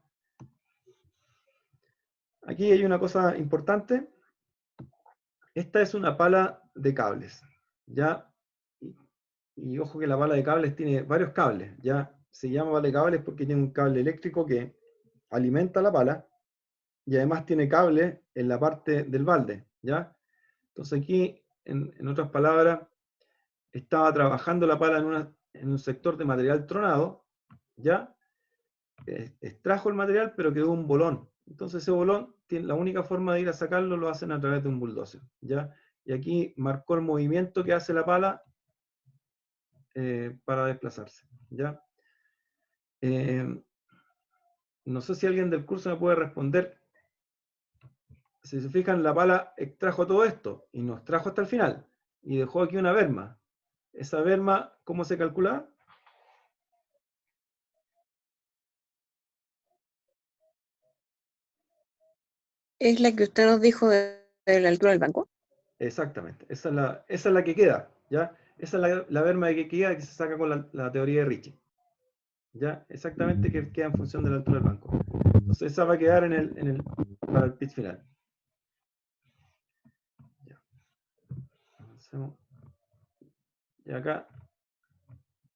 Aquí hay una cosa importante. Esta es una pala de cables, ¿ya? Y ojo que la pala de cables tiene varios cables, ¿ya? Se llama pala de cables porque tiene un cable eléctrico que alimenta la pala, y además tiene cable en la parte del balde, ¿ya? Entonces aquí, en otras palabras, estaba trabajando la pala en un sector de material tronado, ¿ya? Extrajo el material, pero quedó un bolón. Entonces ese bolón, la única forma de ir a sacarlo lo hacen a través de un bulldozer, ¿ya? Y aquí marcó el movimiento que hace la pala para desplazarse, ¿ya? No sé si alguien del curso me puede responder. Si se fijan, la pala extrajo todo esto y nos trajo hasta el final y dejó aquí una berma. Esa berma, ¿cómo se calcula? ¿Es la que usted nos dijo de la altura del banco? Exactamente, esa es la que queda, ¿ya? Esa es la berma que queda, que se saca con la teoría de Ricci, ¿ya? Exactamente, que queda en función de la altura del banco. Entonces esa va a quedar para el pitch final. Ya. Avancemos. Y acá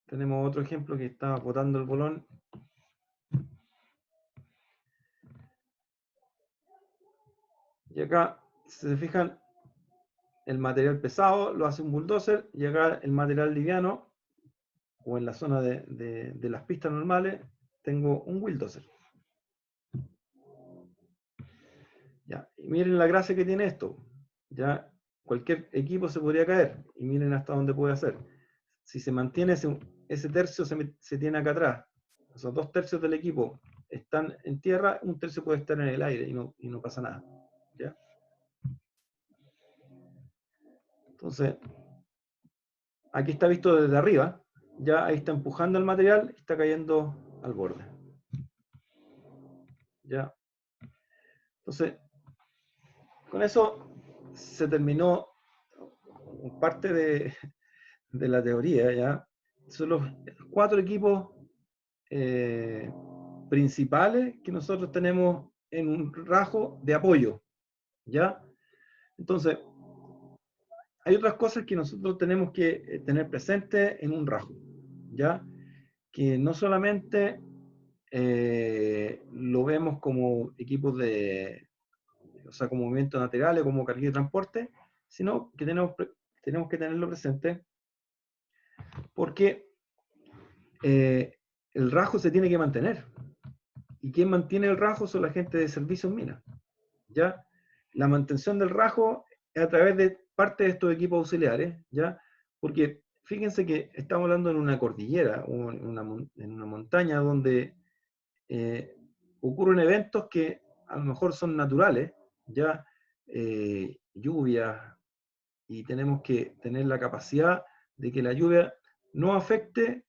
tenemos otro ejemplo que está botando el bolón. Y acá, si se fijan, el material pesado lo hace un bulldozer, y acá el material liviano, o en la zona de las pistas normales, tengo un bulldozer. Ya, y miren la gracia que tiene esto. Ya cualquier equipo se podría caer, y miren hasta dónde puede hacer. Si se mantiene ese tercio, se tiene acá atrás. Esos 2/3 del equipo están en tierra, 1/3 puede estar en el aire y no pasa nada. ¿Ya? Entonces, aquí está visto desde arriba, ya ahí está empujando el material y está cayendo al borde. ¿Ya? Entonces, con eso se terminó parte de la teoría, ¿ya? Son los 4 equipos principales que nosotros tenemos en un rajo de apoyo, ¿ya? Entonces, hay otras cosas que nosotros tenemos que tener presente en un rajo, ¿ya? Que no solamente lo vemos como equipos o sea, como movimientos laterales, como carga y transporte, sino que tenemos que tenerlo presente porque el rajo se tiene que mantener. ¿Y quien mantiene el rajo? Son la gente de servicios minas, ¿ya? La mantención del rajo es a través de parte de estos equipos auxiliares, ¿ya? Porque fíjense que estamos hablando en una cordillera o en una montaña donde ocurren eventos que a lo mejor son naturales, ya lluvias, y tenemos que tener la capacidad de que la lluvia no afecte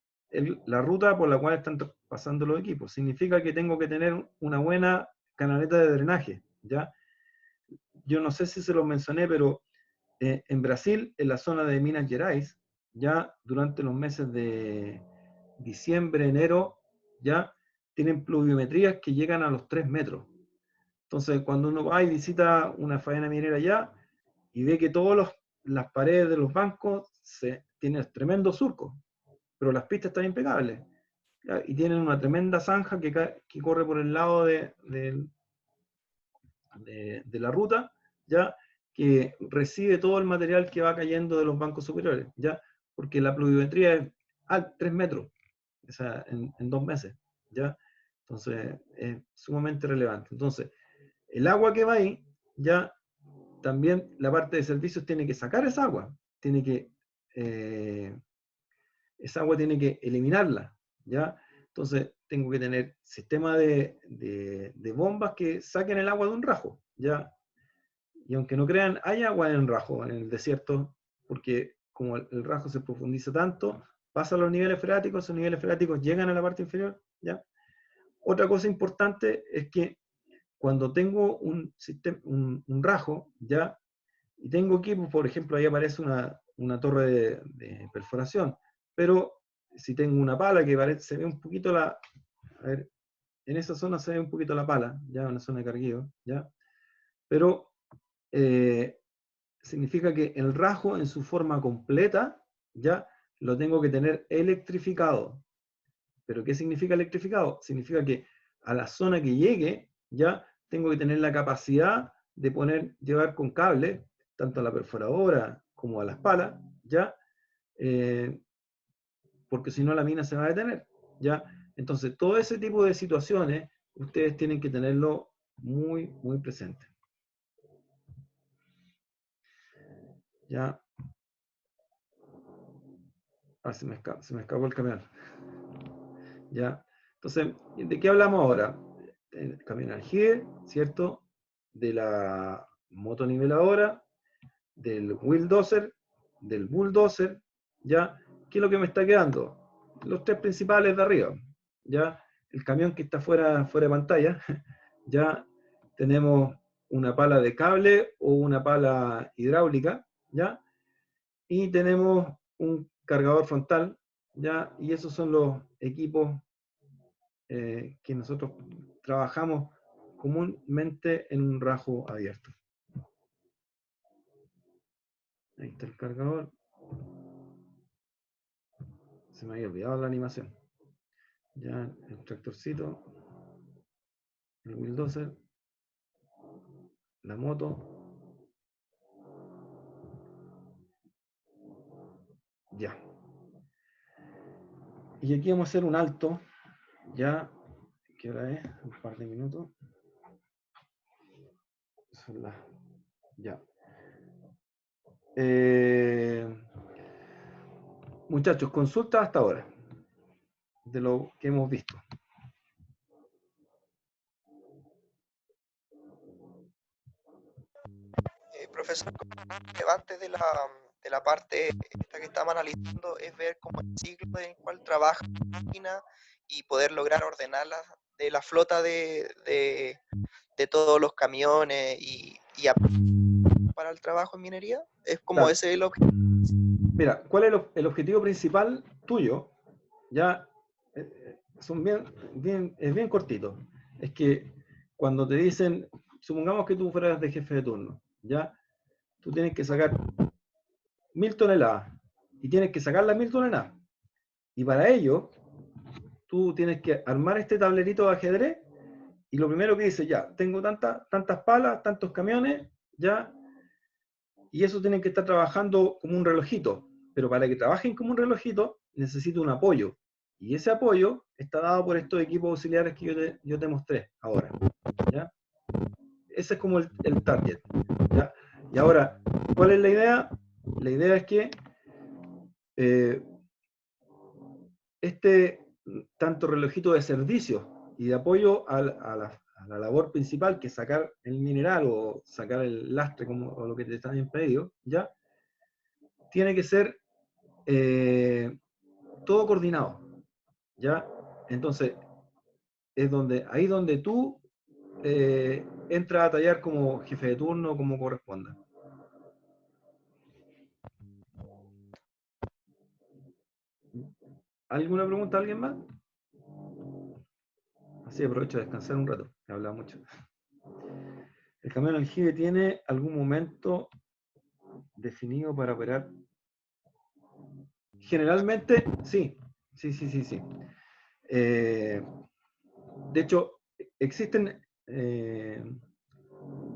la ruta por la cual están pasando los equipos. Significa que tengo que tener una buena canaleta de drenaje, ¿ya? Yo no sé si se lo mencioné, pero En Brasil, en la zona de Minas Gerais, ya durante los meses de diciembre, enero, ya tienen pluviometrías que llegan a los 3 metros. Entonces, cuando uno va y visita una faena minera allá y ve que todas las paredes de los bancos tienen tremendos surcos, pero las pistas están impecables. ¿Ya? Y tienen una tremenda zanja que corre por el lado de la ruta, ¿ya? Que recibe todo el material que va cayendo de los bancos superiores, ¿ya? Porque la pluviometría es a 3 metros, o sea, en 2 meses, ¿ya? Entonces, es sumamente relevante. Entonces, el agua que va ahí, ya también la parte de servicios tiene que sacar esa agua, esa agua tiene que eliminarla, ¿ya? Entonces, tengo que tener sistema de bombas que saquen el agua de un rajo, ¿ya? Y aunque no crean, hay agua en rajo, en el desierto, porque como el rajo se profundiza tanto, pasa a los niveles freáticos, esos niveles freáticos llegan a la parte inferior, ¿ya? Otra cosa importante es que cuando tengo un rajo, ¿ya? Y tengo equipos, por ejemplo, ahí aparece una torre de perforación, pero si tengo una pala que se ve un poquito a ver, en esa zona se ve un poquito la pala, ya una zona de carguío, ¿ya? Pero significa que el rajo en su forma completa, ya lo tengo que tener electrificado. ¿Pero qué significa electrificado? Significa que a la zona que llegue, ya tengo que tener la capacidad de llevar con cable, tanto a la perforadora como a las palas, ya, porque si no la mina se va a detener, ya. Entonces, todo ese tipo de situaciones, ustedes tienen que tenerlo muy, muy presente. Ya. Se me escapó el camión. Ya. Entonces, ¿de qué hablamos ahora? El camión aljibe, ¿cierto? De la motoniveladora, del wheel dozer, del bulldozer, ¿ya? ¿Qué es lo que me está quedando? Los 3 principales de arriba, ¿ya? El camión que está fuera de pantalla, ya tenemos una pala de cable o una pala hidráulica, ¿ya? Y tenemos un cargador frontal, ¿ya? Y esos son los equipos que nosotros trabajamos comúnmente en un rajo abierto. Ahí está el cargador. Se me había olvidado la animación. Ya el tractorcito, el wheel dozer, la moto. Ya. Y aquí vamos a hacer un alto. Ya, ¿qué hora es? Un par de minutos. Son las... Ya. Muchachos, consulta hasta ahora de lo que hemos visto. Profesor, antes de la parte esta que estamos analizando es ver como el ciclo en el cual trabaja la máquina y poder lograr ordenarla de la flota de todos los camiones y para el trabajo en minería. Es como Claro. ese el objetivo. Mira, ¿cuál es el objetivo principal tuyo? Ya son es bien cortito. Es que cuando te dicen, supongamos que tú fueras de jefe de turno, ya, tú tienes que sacar 1000 toneladas y tienes que sacar las 1000 toneladas. Y para ello, tú tienes que armar este tablerito de ajedrez y lo primero que dice, ya, tengo tantas palas, tantos camiones, ya, y eso tienen que estar trabajando como un relojito. Pero para que trabajen como un relojito, necesito un apoyo. Y ese apoyo está dado por estos equipos auxiliares que yo te mostré ahora, ¿ya? Ese es como el target, ¿ya? Y ahora, ¿cuál es la idea? La idea es que tanto relojito de servicio y de apoyo a la labor principal, que es sacar el mineral o sacar el lastre o lo que te está bien pedido, ¿ya? Tiene que ser todo coordinado, ¿ya? Entonces, es ahí donde tú entras a tallar como jefe de turno, como corresponda. ¿Alguna pregunta a alguien más? Así aprovecho de descansar un rato, he hablado mucho. ¿El camión aljibe tiene algún momento definido para operar? Generalmente, sí. Sí. De hecho, existen,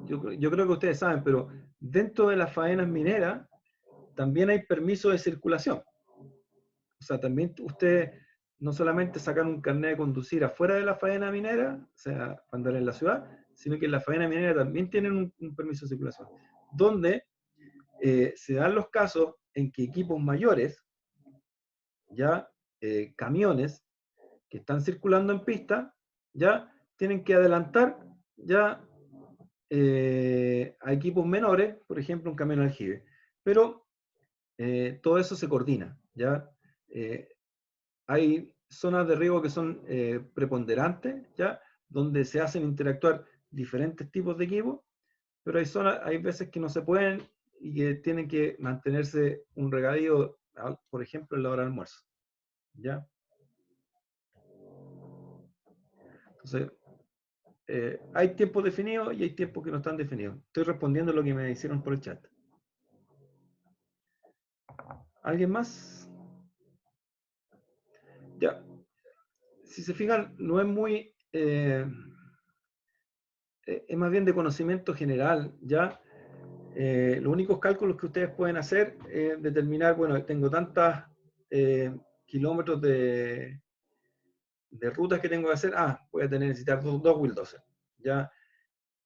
yo creo que ustedes saben, pero dentro de las faenas mineras también hay permiso de circulación. O sea, también ustedes no solamente sacan un carnet de conducir afuera de la faena minera, o sea, cuando en la ciudad, sino que en la faena minera también tienen un permiso de circulación, donde se dan los casos en que equipos mayores, ya camiones que están circulando en pista, ya tienen que adelantar ya a equipos menores, por ejemplo un camión aljibe. Pero todo eso se coordina, ¿ya? Hay zonas de riego que son preponderantes, ¿ya? Donde se hacen interactuar diferentes tipos de equipos, pero hay veces que no se pueden y que tienen que mantenerse un regadío, por ejemplo, en la hora de almuerzo, ¿ya? Entonces, hay tiempos definidos y hay tiempos que no están definidos. Estoy respondiendo lo que me hicieron por el chat. ¿Alguien más? Ya. Si se fijan, no es muy... es más bien de conocimiento general, ¿ya? Los únicos cálculos que ustedes pueden hacer es determinar, bueno, tengo tantos kilómetros de rutas que tengo que hacer, voy a necesitar dos Wildocers, ya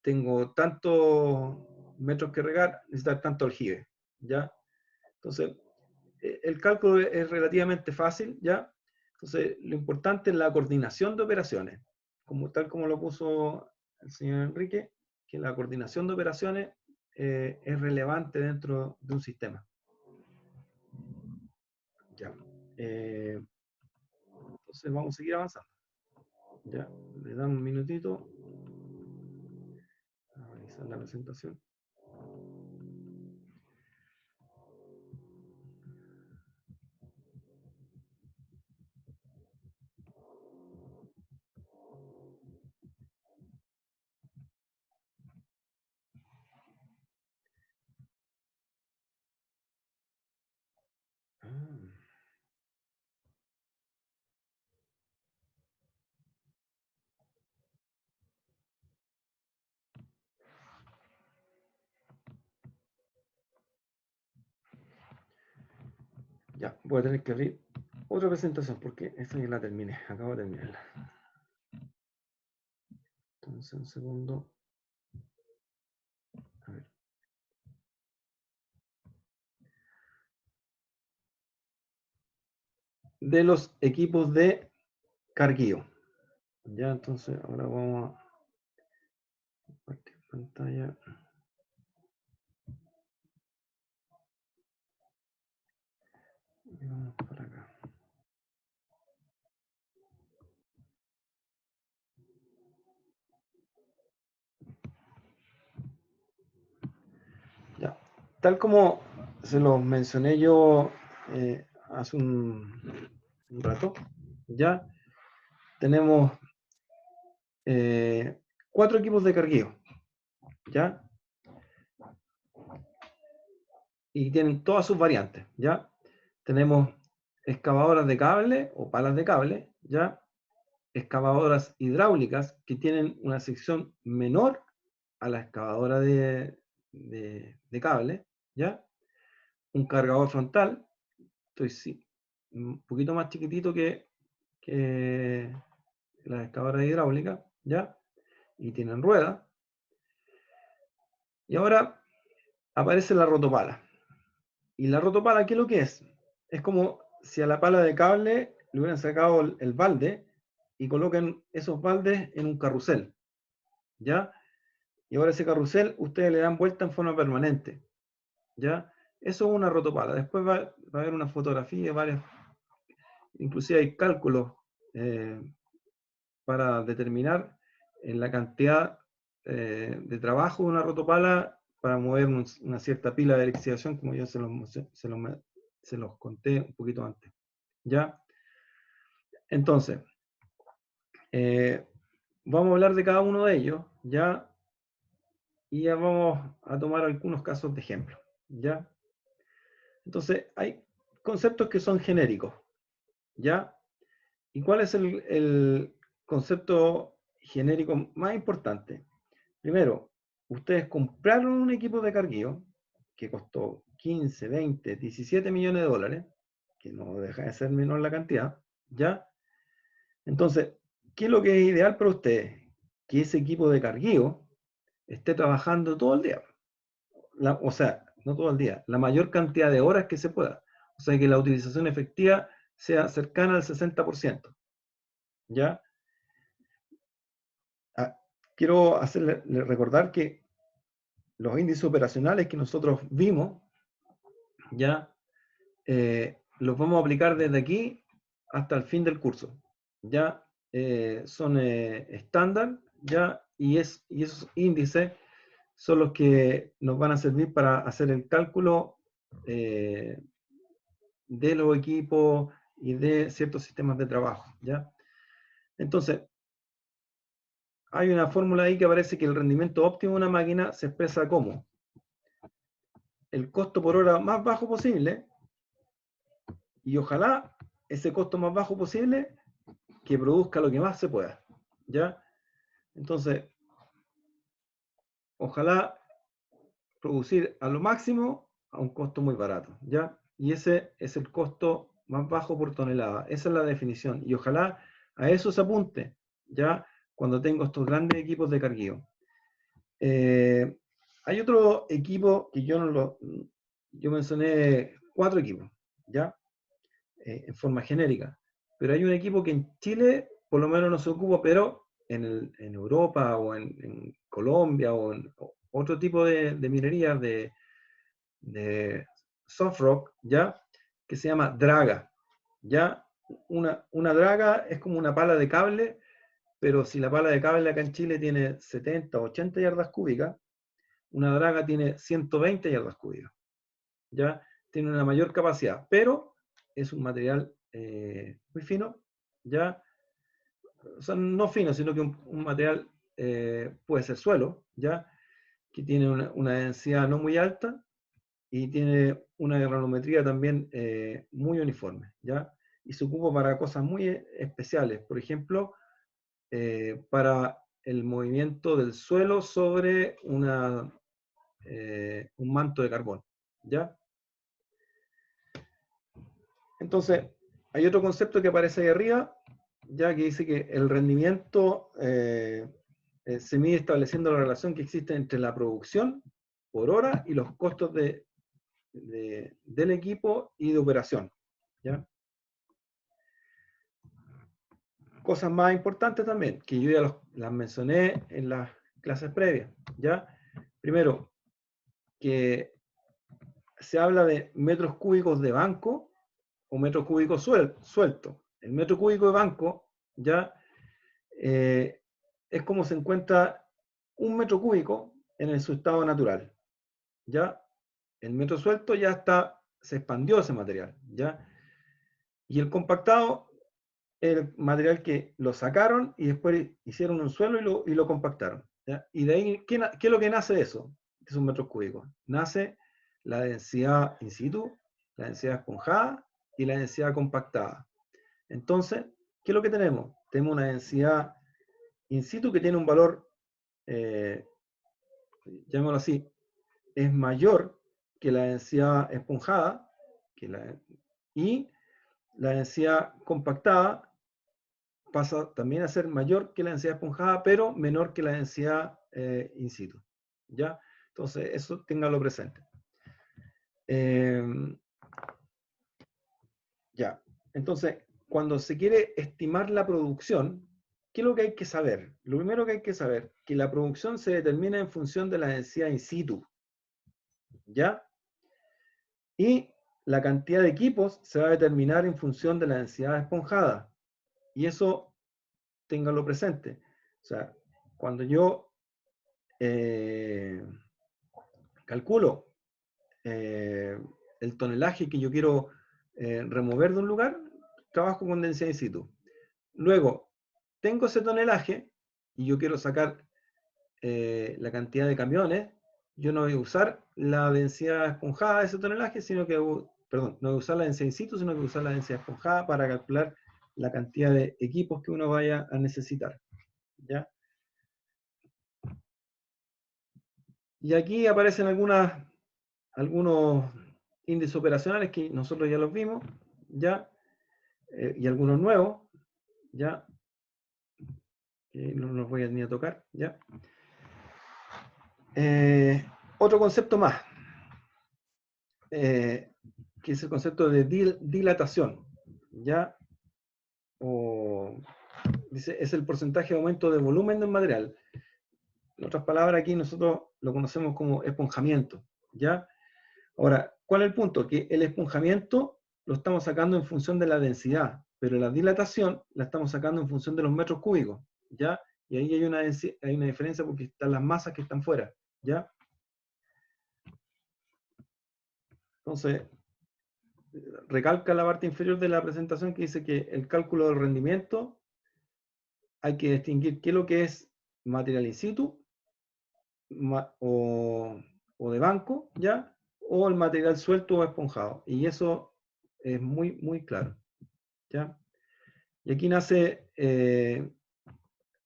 tengo tantos metros que regar, necesitar tanto aljibe, ya. Entonces, el cálculo es relativamente fácil, ya. Entonces, lo importante es la coordinación de operaciones, tal como lo puso el señor Enrique, que la coordinación de operaciones es relevante dentro de un sistema. Ya. Entonces vamos a seguir avanzando. Ya, le dan un minutito a revisar la presentación. Ya, voy a tener que abrir otra presentación porque esta ya la terminé, acabo de terminarla. Entonces, un segundo. A ver. De los equipos de carguío. Ya, entonces ahora vamos a compartir pantalla. Y vamos para acá. Ya. Tal como se los mencioné yo hace un rato, ya tenemos 4 equipos de carguío, ¿ya? Y tienen todas sus variantes, ¿ya? Tenemos excavadoras de cable o palas de cable, ¿ya? Excavadoras hidráulicas que tienen una sección menor a la excavadora de cable, ¿ya? Un cargador frontal, un poquito más chiquitito que las excavadoras hidráulicas, ¿ya? Y tienen rueda. Y ahora aparece la rotopala. ¿Y la rotopala qué es lo que es? Es como si a la pala de cable le hubieran sacado el balde y colocan esos baldes en un carrusel, ¿ya? Y ahora ese carrusel ustedes le dan vuelta en forma permanente, ¿ya? Eso es una rotopala. Después va a haber una fotografía, varias, inclusive hay cálculos para determinar la cantidad de trabajo de una rotopala para mover una cierta pila de electrificación, como yo se los conté un poquito antes, ¿ya? Entonces, vamos a hablar de cada uno de ellos, ¿ya? Y ya vamos a tomar algunos casos de ejemplo, ¿ya? Entonces, hay conceptos que son genéricos, ¿ya? ¿Y cuál es el concepto genérico más importante? Primero, ustedes compraron un equipo de carguío que costó 15, 20, 17 millones de dólares, que no deja de ser menor la cantidad, ¿ya? Entonces, ¿qué es lo que es ideal para ustedes? Que ese equipo de carguío esté trabajando todo el día. O sea, no todo el día, la mayor cantidad de horas que se pueda. O sea, que la utilización efectiva sea cercana al 60%. ¿Ya? Quiero hacerle recordar que los índices operacionales que nosotros vimos, ya los vamos a aplicar desde aquí hasta el fin del curso. Ya son estándar, ya, y esos índices son los que nos van a servir para hacer el cálculo de los equipos y de ciertos sistemas de trabajo, ¿ya? Entonces, hay una fórmula ahí que aparece que el rendimiento óptimo de una máquina se expresa como el costo por hora más bajo posible, y ojalá ese costo más bajo posible que produzca lo que más se pueda, ¿ya? Entonces, ojalá producir a lo máximo a un costo muy barato, ¿ya? Y ese es el costo más bajo por tonelada. Esa es la definición. Y ojalá a eso se apunte, ¿ya? Cuando tengo estos grandes equipos de carguío. Hay otro equipo que yo mencioné 4 equipos, ¿ya? En forma genérica. Pero hay un equipo que en Chile por lo menos no se ocupa, pero en Europa o en Colombia o en otro tipo de minerías de soft rock, ¿ya? Que se llama draga, ¿ya? Una draga es como una pala de cable, pero si la pala de cable acá en Chile tiene 70 o 80 yardas cúbicas, una draga tiene 120 yardas cúbicas, ¿ya? Tiene una mayor capacidad, pero es un material muy fino, ¿ya? O sea, no fino, sino que un material puede ser suelo, ¿ya? Que tiene una densidad no muy alta y tiene una granometría también muy uniforme, ¿ya? Y se ocupa para cosas muy especiales, por ejemplo, para el movimiento del suelo sobre un manto de carbón, ¿ya? Entonces, hay otro concepto que aparece ahí arriba, ya que dice que el rendimiento se mide estableciendo la relación que existe entre la producción por hora y los costos del equipo y de operación, ¿ya? Cosas más importantes también, que yo ya las mencioné en las clases previas, ¿ya? Primero, que se habla de metros cúbicos de banco o metros cúbicos sueltos. El metro cúbico de banco ya es como se encuentra un metro cúbico en su estado natural. ¿Ya? El metro suelto ya se expandió ese material. ¿Ya? Y el compactado, el material que lo sacaron y después hicieron un suelo y lo compactaron. ¿Ya? Y de ahí, ¿qué es lo que nace de eso? De esos metros cúbicos. Nace la densidad in situ, la densidad esponjada y la densidad compactada. Entonces, ¿qué es lo que tenemos? Tenemos una densidad in situ que tiene un valor, llamémoslo así, es mayor que la densidad esponjada, y la densidad compactada pasa también a ser mayor que la densidad esponjada, pero menor que la densidad in situ. ¿Ya? Entonces, eso ténganlo presente. Ya. Entonces, cuando se quiere estimar la producción, ¿qué es lo que hay que saber? Lo primero que hay que saber, que la producción se determina en función de la densidad in situ. ¿Ya? Y la cantidad de equipos se va a determinar en función de la densidad esponjada. Y eso, ténganlo presente. O sea, cuando yo calculo el tonelaje que yo quiero remover de un lugar, trabajo con densidad in situ. Luego, tengo ese tonelaje y yo quiero sacar la cantidad de camiones. Yo no voy a usar la densidad esponjada de ese tonelaje, sino que, perdón, no voy a usar la densidad in situ, sino que voy a usar la densidad esponjada para calcular la cantidad de equipos que uno vaya a necesitar. ¿Ya? Y aquí aparecen algunos índices operacionales que nosotros ya los vimos, ¿ya? Y algunos nuevos, ¿ya? Que no los voy a ni a tocar, ¿ya? Otro concepto más, que es el concepto de dilatación, ¿ya? Dice, es el porcentaje de aumento de volumen del material. En otras palabras, aquí nosotros lo conocemos como esponjamiento, ¿ya? Ahora, ¿cuál es el punto? Que el esponjamiento lo estamos sacando en función de la densidad, pero la dilatación la estamos sacando en función de los metros cúbicos, ¿ya? Y ahí hay una diferencia porque están las masas que están fuera, ¿ya? Entonces, recalca la parte inferior de la presentación que dice que el cálculo del rendimiento hay que distinguir qué es lo que es material in situ o de banco, ¿ya? O el material suelto o esponjado. Y eso es muy, muy claro, ¿ya? Y aquí nace,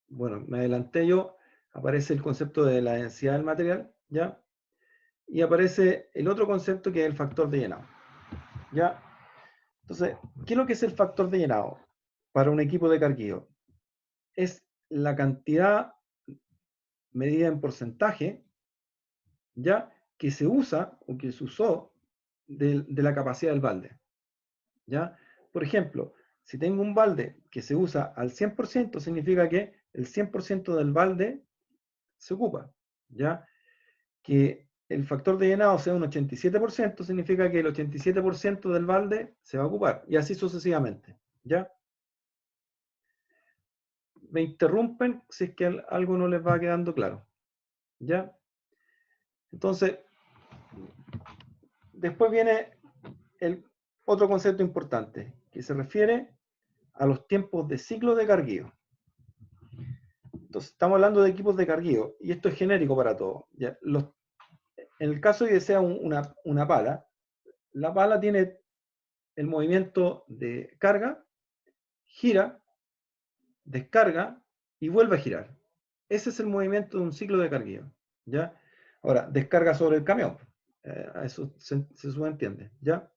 bueno, me adelanté yo, aparece el concepto de la densidad del material, ¿ya? Y aparece el otro concepto que es el factor de llenado, ¿ya? Entonces, ¿qué es lo que es el factor de llenado para un equipo de carguío? Es la cantidad medida en porcentaje, ¿ya? Que se usa o que se usó de la capacidad del balde, ¿ya? Por ejemplo, si tengo un balde que se usa al 100%, significa que el 100% del balde se ocupa, ¿ya? Que el factor de llenado sea un 87%, significa que el 87% del balde se va a ocupar, y así sucesivamente, ¿ya? Me interrumpen si es que algo no les va quedando claro, ¿ya? Entonces, después viene el otro concepto importante, que se refiere a los tiempos de ciclo de carguío. Entonces, estamos hablando de equipos de carguío, y esto es genérico para todos. ¿Ya? En el caso de que sea una pala, la pala tiene el movimiento de carga, gira, descarga y vuelve a girar. Ese es el movimiento de un ciclo de carguío, ¿ya? Ahora, descarga sobre el camión. Eso se subentiende, ¿ya?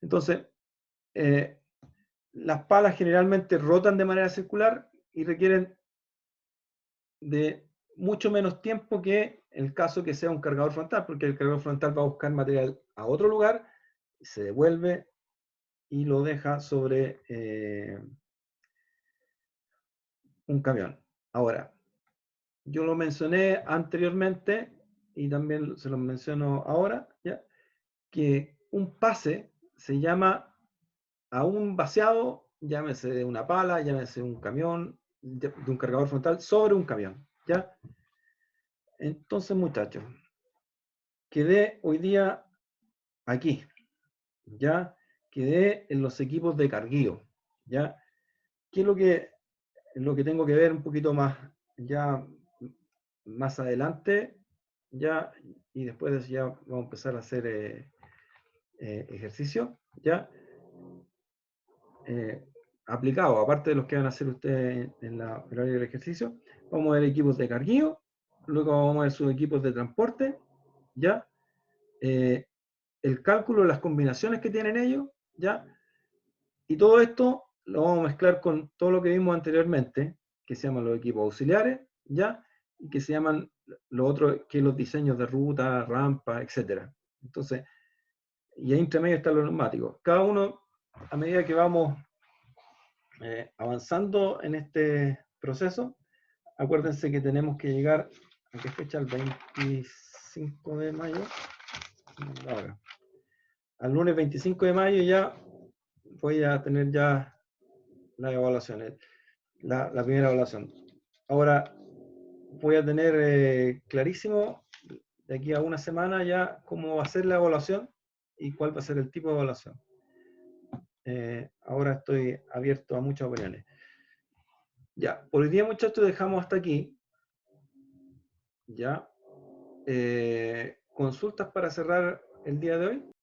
Entonces, las palas generalmente rotan de manera circular y requieren de mucho menos tiempo que el caso que sea un cargador frontal, porque el cargador frontal va a buscar material a otro lugar, se devuelve y lo deja sobre un camión. Ahora, yo lo mencioné anteriormente y también se lo menciono ahora, ¿ya? Que un pase se llama a un vaciado, llámese de una pala, llámese de un camión, de un cargador frontal sobre un camión, ¿ya? Entonces, muchachos, quedé hoy día aquí, ¿ya? Quedé en los equipos de carguío, ¿ya? ¿Qué es lo que tengo que ver un poquito más, ya más adelante, ya? Y después de eso ya vamos a empezar a hacer ejercicio, ¿ya? Aplicado, aparte de los que van a hacer ustedes en el área del ejercicio, vamos a ver equipos de carguío, luego vamos a ver sus equipos de transporte, ¿ya? El cálculo de las combinaciones que tienen ellos, ¿ya? Y todo esto lo vamos a mezclar con todo lo que vimos anteriormente, que se llaman los equipos auxiliares, ¿ya? Y que se llaman lo otro, que los diseños de ruta, rampa, etc. Entonces, y ahí entre medio están los neumáticos. Cada uno, a medida que vamos avanzando en este proceso, acuérdense que tenemos que llegar, ¿a qué fecha? El 25 de mayo. Ahora, al lunes 25 de mayo ya voy a tener ya las evaluaciones, la primera evaluación. Ahora voy a tener clarísimo de aquí a una semana ya cómo va a ser la evaluación y cuál va a ser el tipo de evaluación. Ahora estoy abierto a muchas opiniones. Ya, por hoy día, muchachos, dejamos hasta aquí. Ya. Consultas para cerrar el día de hoy.